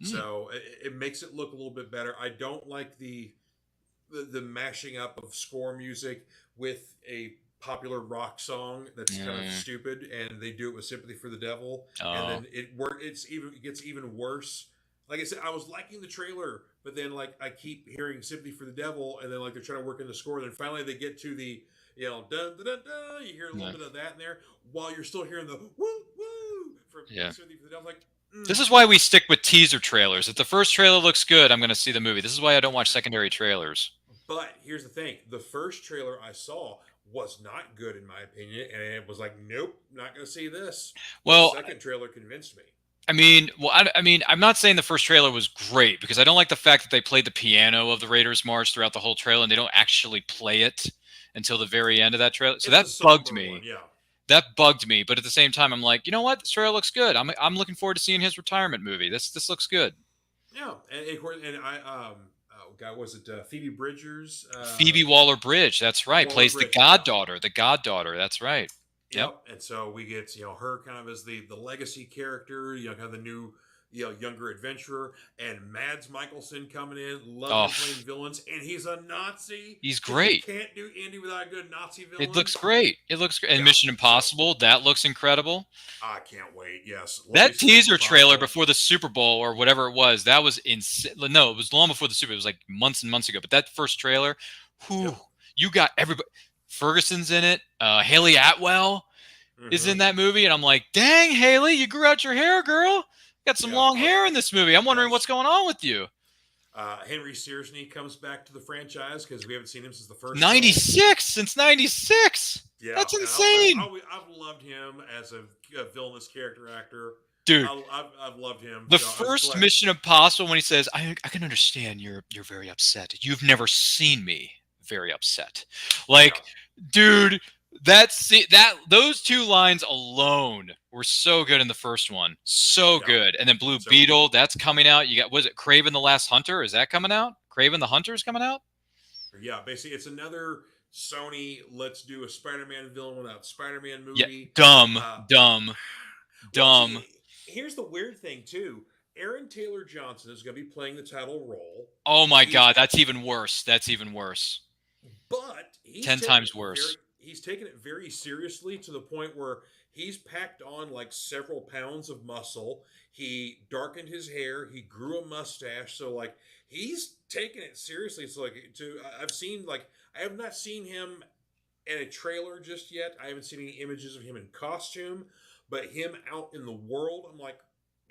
So it makes it look a little bit better. I don't like the mashing up of score music with a popular rock song that's kind of stupid, and they do it with Sympathy for the Devil, and then it gets even worse. Like I said, I was liking the trailer, but then like I keep hearing Sympathy for the Devil, and then like they're trying to work in the score, and then finally they get to the dun dun dun dun. You hear a little bit of that in there, while you're still hearing the woo woo from Sympathy for the Devil. Like this is why we stick with teaser trailers. If the first trailer looks good, I'm going to see the movie. This is why I don't watch secondary trailers. But here's the thing: the first trailer I saw was not good in my opinion, and it was like, nope, not going to see this. Well, the second trailer convinced me. I mean, I'm not saying the first trailer was great because I don't like the fact that they played the piano of the Raiders March throughout the whole trailer and they don't actually play it until the very end of that trailer. So that bugged me. Yeah. That bugged me. But at the same time, I'm like, you know what? This trailer looks good. I'm looking forward to seeing his retirement movie. This looks good. Yeah, and I God, was it Phoebe Bridgers? Phoebe Waller-Bridge. That's right. Plays the goddaughter. The goddaughter. That's right. Yep. And so we get, her kind of as the legacy character, kind of the new, younger adventurer, and Mads Mikkelsen coming in, loving playing villains, and he's a Nazi. He's great. You can't do Indy without a good Nazi villain. It looks great. And Mission Impossible, that looks incredible. I can't wait. Yes. That teaser trailer before the Super Bowl or whatever it was, that was insane. No, it was long before the Super Bowl. It was like months and months ago. But that first trailer, you got everybody. Ferguson's in it. Haley Atwell is in that movie. And I'm like, dang, Haley, you grew out your hair, girl. Got some long hair in this movie. I'm wondering what's going on with you. Henry Searsney comes back to the franchise because we haven't seen him since the first 96 since 96. Yeah, that's insane. I've loved him as a villainous character actor. Dude, I've loved him. The first Mission Impossible, when he says, I can understand you're very upset. You've never seen me very upset. Like, dude, those two lines alone were so good in the first one. So good. And then Blue Beetle, that's coming out. You got, was it Kraven the Last Hunter? Is that coming out? Kraven the Hunter is coming out? Yeah, basically it's another Sony, let's do a Spider-Man villain without Spider-Man movie. Yeah, dumb. Well, here's the weird thing too. Aaron Taylor Johnson is going to be playing the title role. Oh my God, that's even worse. But he's 10 times worse. He's taken it very seriously to the point where he's packed on like several pounds of muscle. He darkened his hair. He grew a mustache. So like he's taking it seriously. So like I have not seen him in a trailer just yet. I haven't seen any images of him in costume, but him out in the world, I'm like,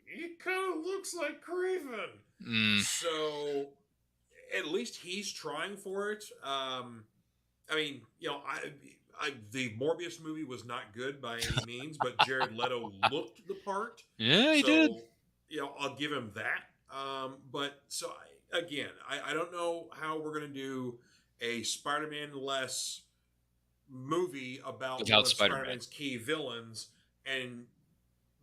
he kind of looks like Kraven. So at least he's trying for it. I mean, the Morbius movie was not good by any means, but Jared Leto looked the part. Yeah, he did. I'll give him that. But so I don't know how we're going to do a Spider-Man-less movie about one of Spider-Man's key villains and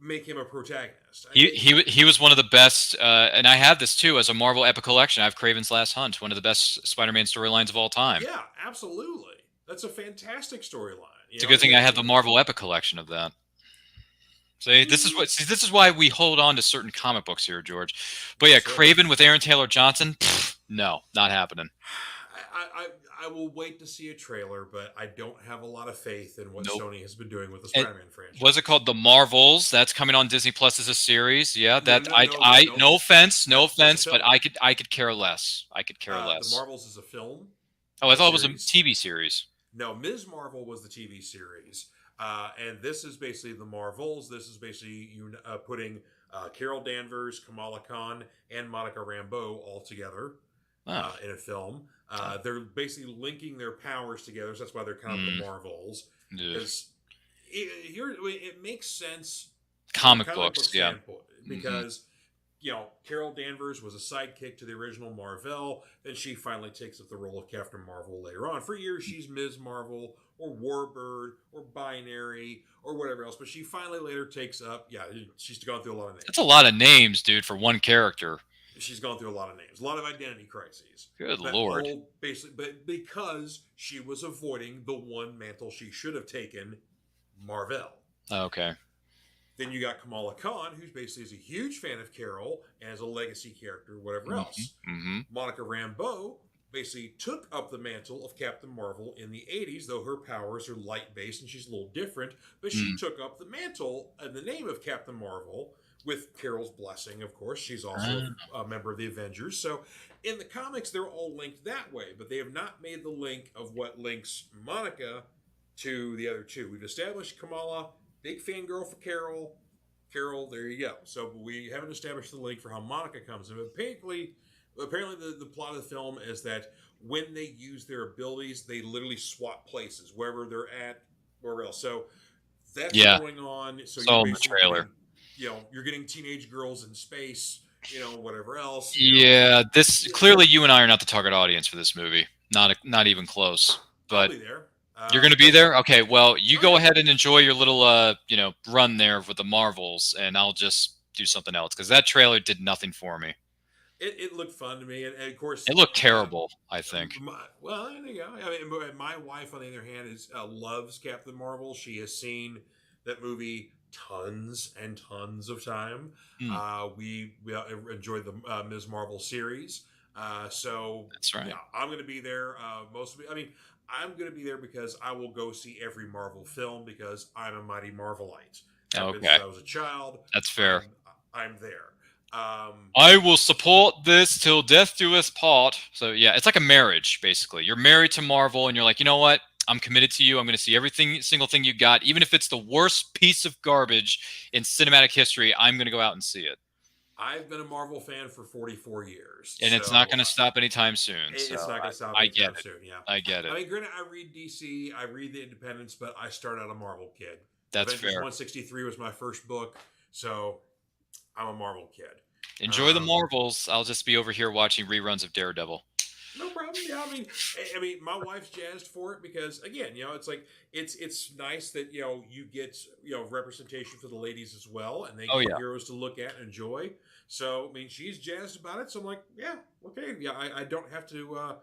make him a protagonist. He was one of the best, and I have this too as a Marvel Epic Collection. I have Kraven's Last Hunt, one of the best Spider-Man storylines of all time. Yeah, absolutely. That's a fantastic storyline. It's a good thing I have the Marvel Epic Collection of that. See, this is why we hold on to certain comic books here, George. But yeah, That's it. Craven with Aaron Taylor Johnson, no, not happening. I will wait to see a trailer, but I don't have a lot of faith in what Nope. Sony has been doing with the Spider-Man franchise. Was it called The Marvels? That's coming on Disney Plus as a series. Yeah, No, no offense, That's a but film. I could care less. The Marvels is a film. Oh, I thought it was a series. TV series. No, Ms. Marvel was the TV series, and this is basically the Marvels. This is basically putting Carol Danvers, Kamala Khan, and Monica Rambeau all together in a film. They're basically linking their powers together, so that's why they're kind of the Marvels. Because it makes sense. Comic books, yeah. Because Carol Danvers was a sidekick to the original Marvel. Then she finally takes up the role of Captain Marvel later on. For years, she's Ms. Marvel or Warbird or Binary or whatever else. But she finally later takes up. Yeah, she's gone through a lot of names. That's a lot of names, dude, for one character. She's gone through a lot of names, a lot of identity crises. Good Lord! But because she was avoiding the one mantle she should have taken, Marvel. Okay. Then you got Kamala Khan, who's basically is a huge fan of Carol and is a legacy character, whatever else. Monica Rambeau basically took up the mantle of Captain Marvel in the 80s, though her powers are light-based and she's a little different. But she took up the mantle and the name of Captain Marvel with Carol's blessing, of course. She's also a member of the Avengers. So in the comics, they're all linked that way, but they have not made the link of what links Monica to the other two. We've established Kamala, big fangirl for Carol. Carol, there you go. So we haven't established the link for how Monica comes in. But apparently the plot of the film is that when they use their abilities, they literally swap places, wherever they're at, wherever else. So that's going on. So you're in the trailer. You're getting teenage girls in space, whatever else. Clearly you and I are not the target audience for this movie. Not even close. But I'll be there. You're going to be there? Okay, well, you go ahead and enjoy your little, run there with the Marvels, and I'll just do something else, because that trailer did nothing for me. It looked fun to me, and of course... It looked terrible, I think. Well, there you go. I mean, my wife, on the other hand, loves Captain Marvel. She has seen that movie tons and tons of time. We enjoyed the Ms. Marvel series. So that's right. Yeah, I'm going to be there. I'm going to be there because I will go see every Marvel film because I'm a mighty Marvelite. Okay. Since I was a child. That's fair. I'm there. I will support this till death do us part. So yeah, it's like a marriage, basically. You're married to Marvel, and you're like, you know what? I'm committed to you. I'm going to see every single thing you got, even if it's the worst piece of garbage in cinematic history. I'm going to go out and see it. I've been a Marvel fan for 44 years. And it's not going to stop anytime soon. It's not going to stop anytime soon, yeah. I get it. I mean, granted, I read DC, I read the Independents, but I started out a Marvel kid. That's Avengers fair. 163 was my first book, so I'm a Marvel kid. Enjoy the Marvels. I'll just be over here watching reruns of Daredevil. No problem. Yeah, I mean, my wife's jazzed for it because, again, it's like it's nice that you get representation for the ladies as well, and they get heroes to look at and enjoy. So I mean, she's jazzed about it. So I'm like, yeah, okay, yeah, I don't have to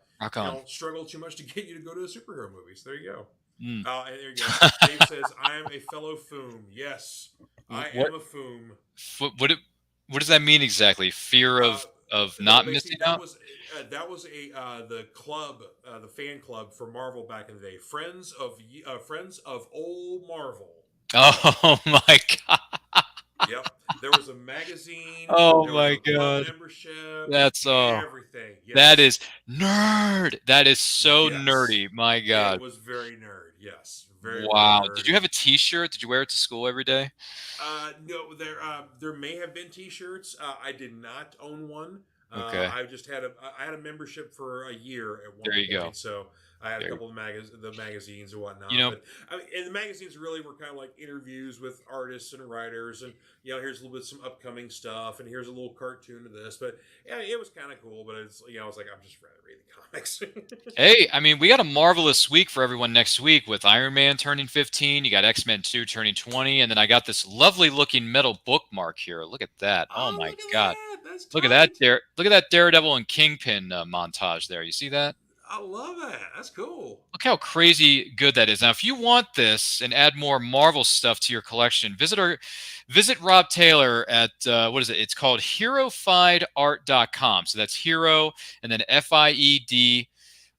struggle too much to get you to go to the superhero movies. There you go. And there you go. Dave says, "I am a fellow Foom." Yes, I am a Foom. What does that mean exactly? Fear of not missing out? That was the club, the fan club for Marvel back in the day. Friends of Old Marvel. Oh my god! Yep, there was a magazine. Oh my god! Membership. That's everything. Yes. That is nerd. That is so nerdy. My god! It was very nerd. Yes, very. Wow! Very nerdy. Did you have a T-shirt? Did you wear it to school every day? No, there may have been T-shirts. I did not own one. Okay. I just had a membership for a year at one point. There you go. So I had a couple of the magazines and whatnot. But and the magazines really were kind of like interviews with artists and writers, and here's a little bit of some upcoming stuff, and here's a little cartoon of this. But yeah, it was kind of cool. But it's I was like, I'm just rather read the comics. Hey, I mean, we got a marvelous week for everyone next week with Iron Man turning 15. You got X-Men 2 turning 20, and then I got this lovely looking metal bookmark here. Look at that! Oh my god! Look at that Daredevil and Kingpin montage there. You see that? I love that. That's cool. Look how crazy good that is. Now, if you want this and add more Marvel stuff to your collection, visit Rob Taylor at what is it? It's called HeroFiedArt.com. So that's hero and then FIED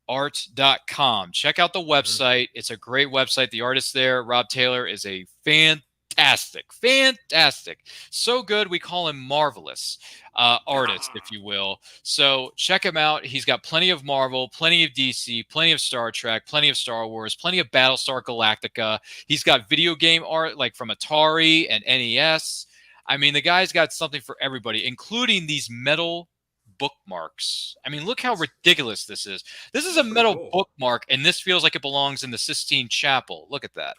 art.com. Check out the website. It's a great website. The artist there, Rob Taylor, is a fantastic, so good we call him marvelous artist, if you will. So check him out. He's got plenty of Marvel, plenty of DC, plenty of Star Trek, plenty of Star Wars, plenty of Battlestar Galactica. He's got video game art like from Atari and NES. I mean, the guy's got something for everybody, including these metal bookmarks. I mean, look how ridiculous this is. This is a metal bookmark, and this feels like it belongs in the Sistine Chapel. Look at that.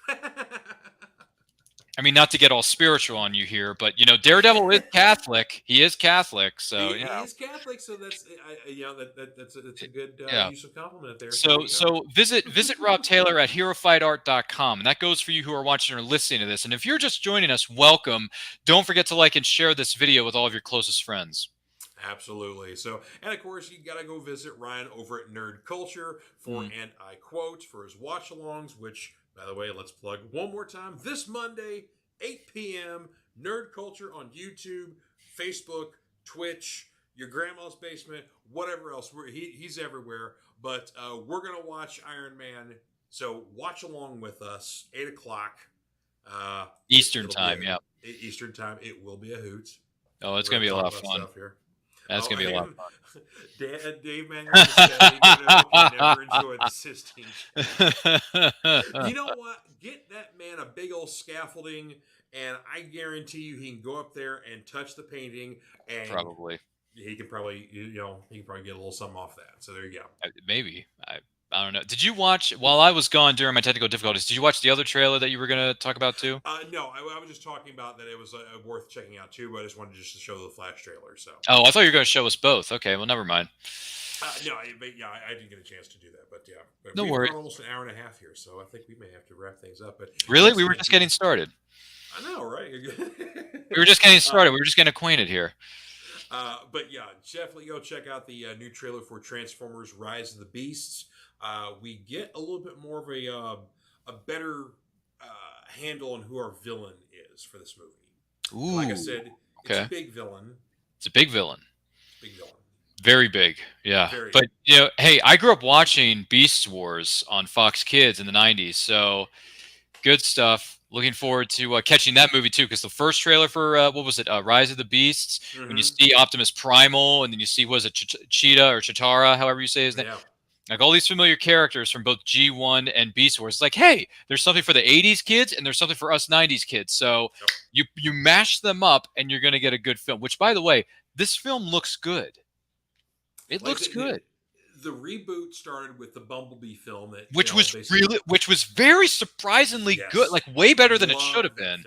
I mean, not to get all spiritual on you here, but Daredevil is Catholic. He is Catholic, so he is Catholic. So that's that's a good use of compliment there. So visit Rob Taylor at HeroFiedArt.com, and that goes for you who are watching or listening to this. And if you're just joining us, welcome. Don't forget to like and share this video with all of your closest friends. Absolutely. So, and of course, you got to go visit Ryan over at Nerd Culture for, and I quote, for his watch-alongs, which, by the way, let's plug one more time. This Monday, 8 p.m., Nerd Culture on YouTube, Facebook, Twitch, your grandma's basement, whatever else. He's everywhere. But we're going to watch Iron Man. So watch along with us, 8 o'clock. Eastern time, Eastern time. It will be a hoot. Oh, it's going to be a lot of fun. That's going to be a lot of fun. Dave Manuel said he never enjoyed the Sistine Chapel. You know what? Get that man a big old scaffolding, and I guarantee you he can go up there and touch the painting, and he can probably get a little something off that. So there you go. Maybe. I don't know. Did you watch, while I was gone during my technical difficulties, did you watch the other trailer that you were going to talk about too? No, I was just talking about that it was worth checking out too, but I just wanted to show the Flash trailer. So. Oh, I thought you were going to show us both. Okay, well, never mind. No, I didn't get a chance to do that, but yeah. But no worries. We're almost an hour and a half here, so I think we may have to wrap things up. But really? We were just getting started. I know, right? We were just getting started. We were just getting acquainted here. But yeah, definitely go check out the new trailer for Transformers: Rise of the Beasts. We get a little bit more of a better handle on who our villain is for this movie. Ooh, like I said, it's a big villain. It's a big villain. Big villain. Very big, yeah. Very but hey, I grew up watching Beast Wars on Fox Kids in the '90s, so good stuff. Looking forward to catching that movie too, because the first trailer for what was it, Rise of the Beasts, when you see Optimus Primal, and then you see Cheetah or Chitara, however you say his name. Like all these familiar characters from both G1 and Beast Wars. It's like, hey, there's something for the 80s kids and there's something for us 90s kids. So you mash them up and you're going to get a good film, which, by the way, this film looks good. It looks good. The reboot started with the Bumblebee film, which was very surprisingly good, like way better than it should have been.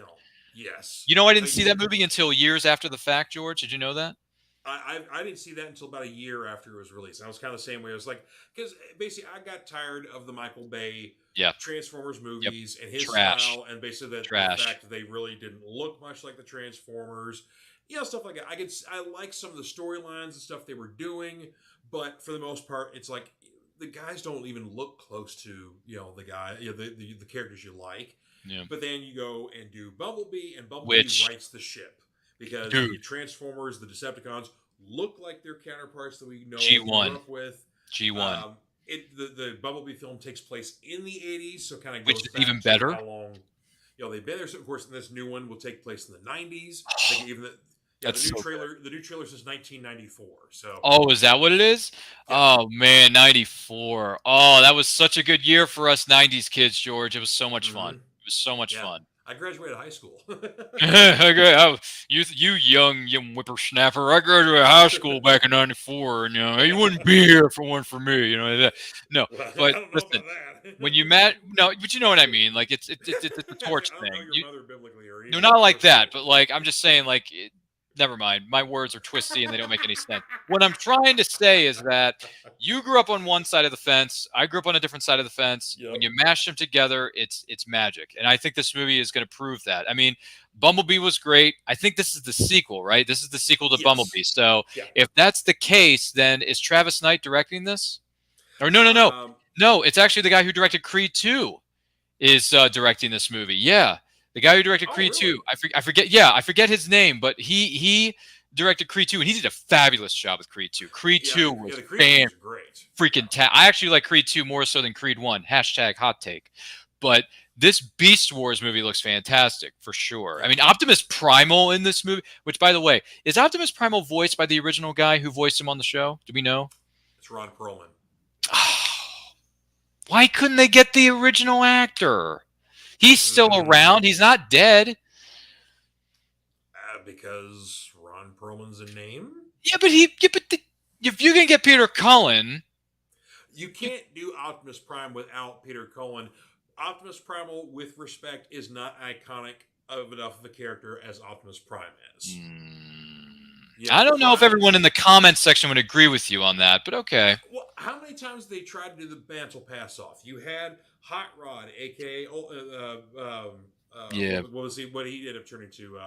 Yes. I didn't see that movie until years after the fact, George. Did you know that? I didn't see that until about a year after it was released. I was kind of the same way. I was like, because basically I got tired of the Michael Bay Transformers movies and his style, and basically the fact that they really didn't look much like the Transformers. Stuff like that. I like some of the storylines and stuff they were doing, but for the most part, it's like the guys don't even look close to the characters you like. Yeah. But then you go and do Bumblebee, and Bumblebee rights the ship. Because the Transformers, the Decepticons, look like their counterparts that we know G1. Grew up with. G1. The Bumblebee film takes place in the 80s, so kind of goes back even better. How long they've been there. So of course, this new one will take place in the 90s. The new trailer says 1994. So. Oh, is that what it is? Yeah. Oh man, 94. Oh, that was such a good year for us 90s kids, George. It was so much fun. It was so much fun. I graduated high school. You young whippersnapper. I graduated high school back in '94, and you wouldn't be here if it weren't for me. No, but listen, when you but you know what I mean. Like it's a torch thing. No, not like that, but like I'm just saying, like. Never mind. My words are twisty and they don't make any sense. What I'm trying to say is that you grew up on one side of the fence. I grew up on a different side of the fence. Yep. When you mash them together, it's magic. And I think this movie is going to prove that. I mean, Bumblebee was great. I think this is the sequel, right? This is the sequel to Bumblebee. So if that's the case, then is Travis Knight directing this? Or no. It's actually the guy who directed Creed 2 is directing this movie. Yeah, the guy who directed Creed really? 2. I forget. Yeah, I forget his name, but he directed Creed 2, and he did a fabulous job with Creed 2. Creed 2 was the Creed 2 was great. Freaking I actually like Creed 2 more so than Creed 1. # hot take. But this Beast Wars movie looks fantastic for sure. Yeah. I mean, Optimus Primal in this movie, which, by the way, is Optimus Primal voiced by the original guy who voiced him on the show? Do we know? It's Ron Perlman. Why couldn't they get the original actor? He's still around. He's not dead. Because Ron Perlman's a name? Yeah, but if you can get Peter Cullen... You can't do Optimus Prime without Peter Cullen. Optimus Primal, with respect, is not iconic enough of a character as Optimus Prime is. I don't know if everyone in the comments section would agree with you on that, but okay. Well, how many times did they try to do the mantle pass off? You had Hot Rod, aka what was he? What he ended up turning to?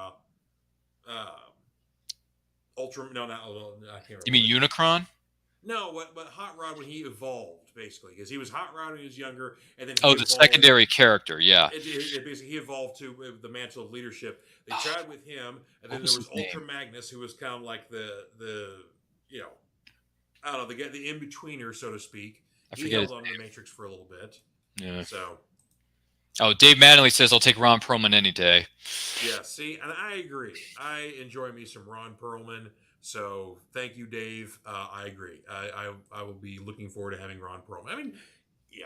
Ultra? No, not. I can't remember. You mean Unicron? No, but Hot Rod when he evolved, basically, because he was Hot Rod when he was younger, and then the secondary character, yeah. Basically, he evolved to the mantle of leadership. They tried with him, and then there was Ultra Magnus, who was kind of like the I don't know, the in-betweener, so to speak. He held on to the Matrix for a little bit. Yeah. So. Oh, Dave Mattingly says, I'll take Ron Perlman any day. Yeah, see, and I agree. I enjoy me some Ron Perlman. So thank you, Dave. I agree. I will be looking forward to having Ron Perlman. I mean, yeah.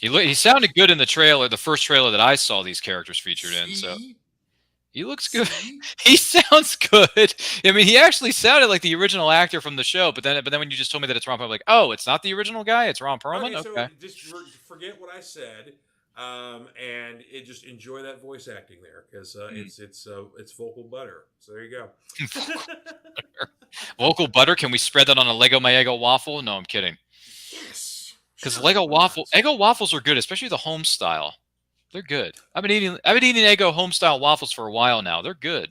He sounded good in the trailer, the first trailer that I saw these characters featured in. So he looks good. He sounds good. I mean, he actually sounded like the original actor from the show. But then when you just told me that it's Ron Perlman, I'm like, oh, it's not the original guy. It's Ron Perlman. Okay. So just forget what I said. And just enjoy that voice acting there because it's vocal butter. So there you go. Vocal butter? Can we spread that on a Lego My Eggo waffle? No, I'm kidding. Yes. Because Eggo waffles are good, especially the home style. They're good. I've been eating Eggo home style waffles for a while now. They're good.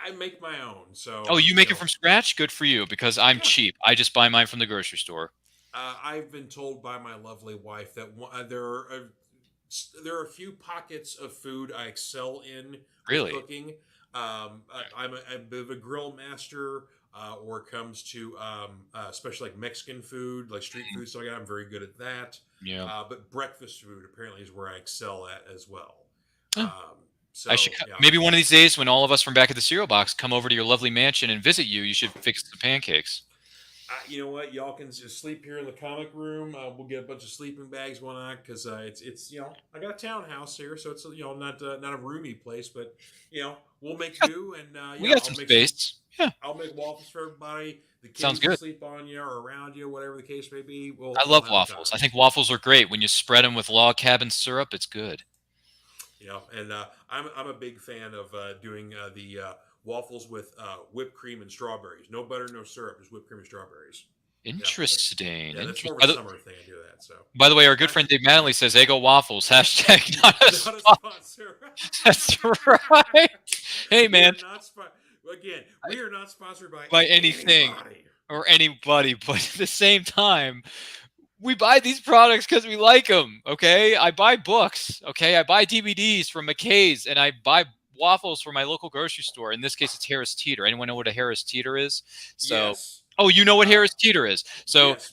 I make my own. So. Oh, you make it from scratch? Good for you. Because I'm cheap. I just buy mine from the grocery store. I've been told by my lovely wife that there are a few pockets of food I excel in cooking. I'm a bit of a grill master when it comes to especially like Mexican food, like street food. So I'm very good at that. Yeah. But breakfast food apparently is where I excel at as well. So I should maybe one of these days when all of us from Back at the Cereal Box come over to your lovely mansion and visit you, you should fix the pancakes. You know what? Y'all can just sleep here in the comic room. We'll get a bunch of sleeping bags one night because it's I got a townhouse here, so it's not a roomy place, but we'll make do and we got some space. I'll make waffles for everybody. The kids Sounds good. Sleep on you or around you, whatever the case may be. I love waffles. I think waffles are great when you spread them with log cabin syrup. It's good. And I'm a big fan of doing the waffles with whipped cream and strawberries. No butter, no syrup, just whipped cream and strawberries. Interesting. That's more of a summer thing. I do that. So. By the way, our good friend Dave Mattingly says Eggo waffles. # not a sponsor. That's right. Hey, man. We are not sponsored by anything or anybody, but at the same time, we buy these products because we like them. Okay, I buy books. Okay, I buy DVDs from McKay's, and I buy waffles from my local grocery store. In this case, it's Harris Teeter. Anyone know what a Harris Teeter is? So, yes. Oh, you know what Harris Teeter is. So, yes.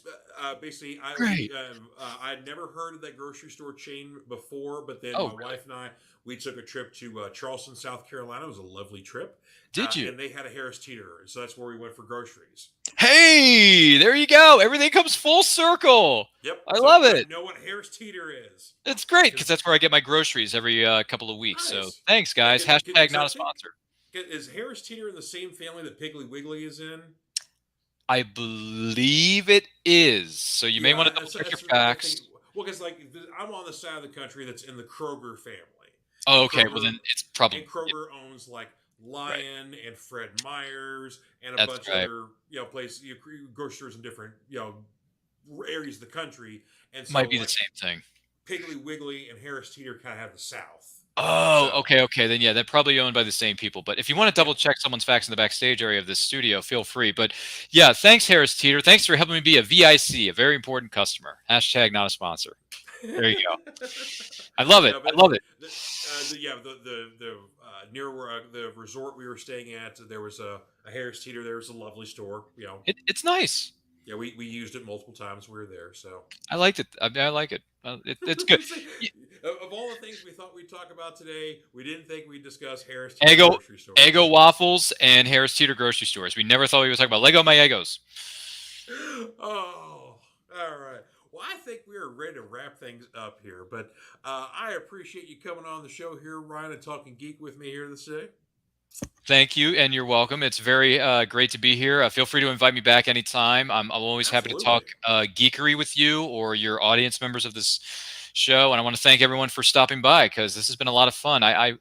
Basically, I'd never heard of that grocery store chain before, but then my wife and we took a trip to Charleston, South Carolina. It was a lovely trip. Did you? And they had a Harris Teeter, so that's where we went for groceries. Hey, there you go. Everything comes full circle. Yep. I love it. You know what Harris Teeter is? It's great because that's where I get my groceries every couple of weeks. Nice. So thanks, guys. # not a sponsor. Is Harris Teeter in the same family that Piggly Wiggly is in? I believe it is. So you may want to double check your facts. Well, because I'm on the side of the country that's in the Kroger family. Oh, okay. Well, then it's probably. And Kroger owns Lion and Fred Meyer's and a bunch of other places, grocery stores in different areas of the country. And so, might be the same thing. Piggly Wiggly and Harris Teeter kind of have the South. Oh, So, okay. Then yeah, they're probably owned by the same people. But if you want to double check someone's facts in the backstage area of this studio, feel free. But yeah, thanks, Harris Teeter. Thanks for helping me be a VIC, a very important customer. Hashtag not a sponsor. There you go. I love it. no, I but love it. Near where the resort we were staying at, there was a Harris Teeter. There was a lovely store. It's nice. Yeah, we used it multiple times. We were there, so I liked it. I like it. It's good. Of all the things we thought we'd talk about today, we dn't think we'd discuss Harris Teeter Eggo, grocery stores. Eggo waffles and Harris Teeter grocery stores. We never thought we would talk about Lego my Eggos. Oh, all right. Well, I think we are ready to wrap things up here, but I appreciate you coming on the show here, Ryan, and talking geek with me here this day. Thank you, and you're welcome. It's very great to be here. Feel free to invite me back anytime. I'm always happy to talk geekery with you or your audience members of this show, and I want to thank everyone for stopping by because this has been a lot of fun. I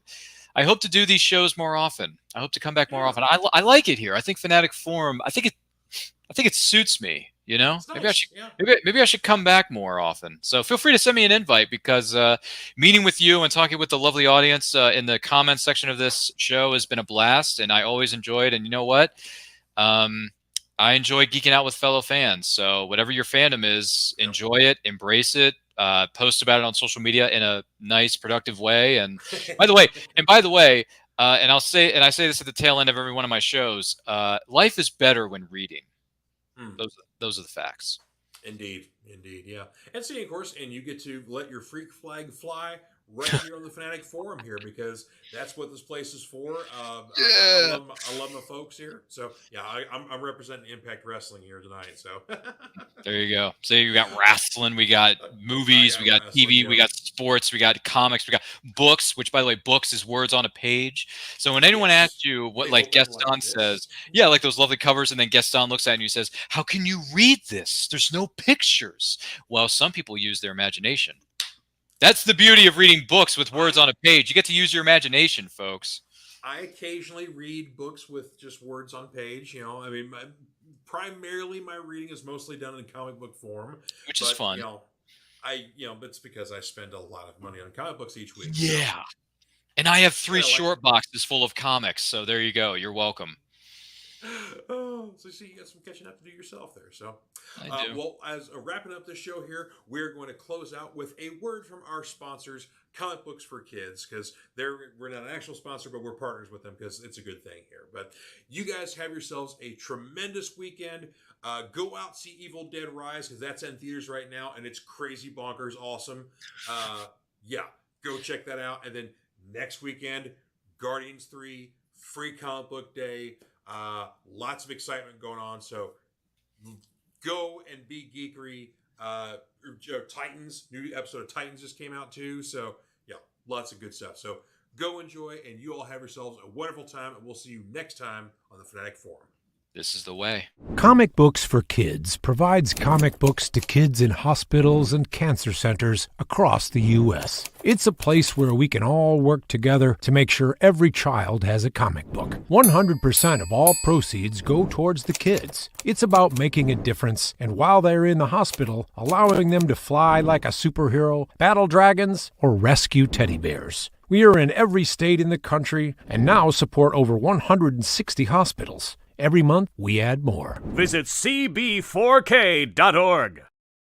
hope to do these shows more often. I hope to come back more often. I like it here. I think Fanatic Forum. I think it suits me. You know, nice. maybe I should come back more often. So feel free to send me an invite because meeting with you and talking with the lovely audience in the comments section of this show has been a blast, and I always enjoy it. And you know what? I enjoy geeking out with fellow fans. So whatever your fandom is, enjoy it, embrace it, post about it on social media in a nice, productive way. And by the way, and I say this at the tail end of every one of my shows, life is better when reading. Those are the facts. Indeed, yeah. And see, of course, and you get to let your freak flag fly right here on the Fanatic Forum here because that's what this place is for. I love my folks here. So yeah, I'm representing Impact Wrestling here tonight. So there you go. So we got wrestling, we got movies, we got TV, we got sports, we got comics, we got books. Which, by the way, books is words on a page. So when anyone asks you what, like Gaston says, yeah, like those lovely covers, and then Gaston looks at you and he says, "How can you read this? There's no pictures." Well, some people use their imagination. That's the beauty of reading books with words on a page. You get to use your imagination, folks. I occasionally read books with just words on page. You know, I mean, primarily my reading is mostly done in comic book form, which is fun. But it's because I spend a lot of money on comic books each week. Yeah, and I have 3 short boxes full of comics. So there you go. You're welcome. Oh, so see, you got some catching up to do yourself there. So, I do. Well, as wrapping up this show here, we're going to close out with a word from our sponsors, Comic Books for Kids, because we're not an actual sponsor, but we're partners with them because it's a good thing here. But you guys have yourselves a tremendous weekend. Go out, see Evil Dead Rise, because that's in theaters right now, and it's crazy bonkers awesome. Yeah, go check that out. And then next weekend, Guardians 3, free comic book day. Lots of excitement going on, so go and be geekery. Titans, new episode of Titans just came out too, so yeah, lots of good stuff. So go enjoy, and you all have yourselves a wonderful time, and we'll see you next time on the Fanatic Forum. This is the way. Comic Books for Kids provides comic books to kids in hospitals and cancer centers across the U.S. It's a place where we can all work together to make sure every child has a comic book. 100% of all proceeds go towards the kids. It's about making a difference, and while they're in the hospital, allowing them to fly like a superhero, battle dragons, or rescue teddy bears. We are in every state in the country and now support over 160 hospitals. Every month, we add more. Visit cb4k.org.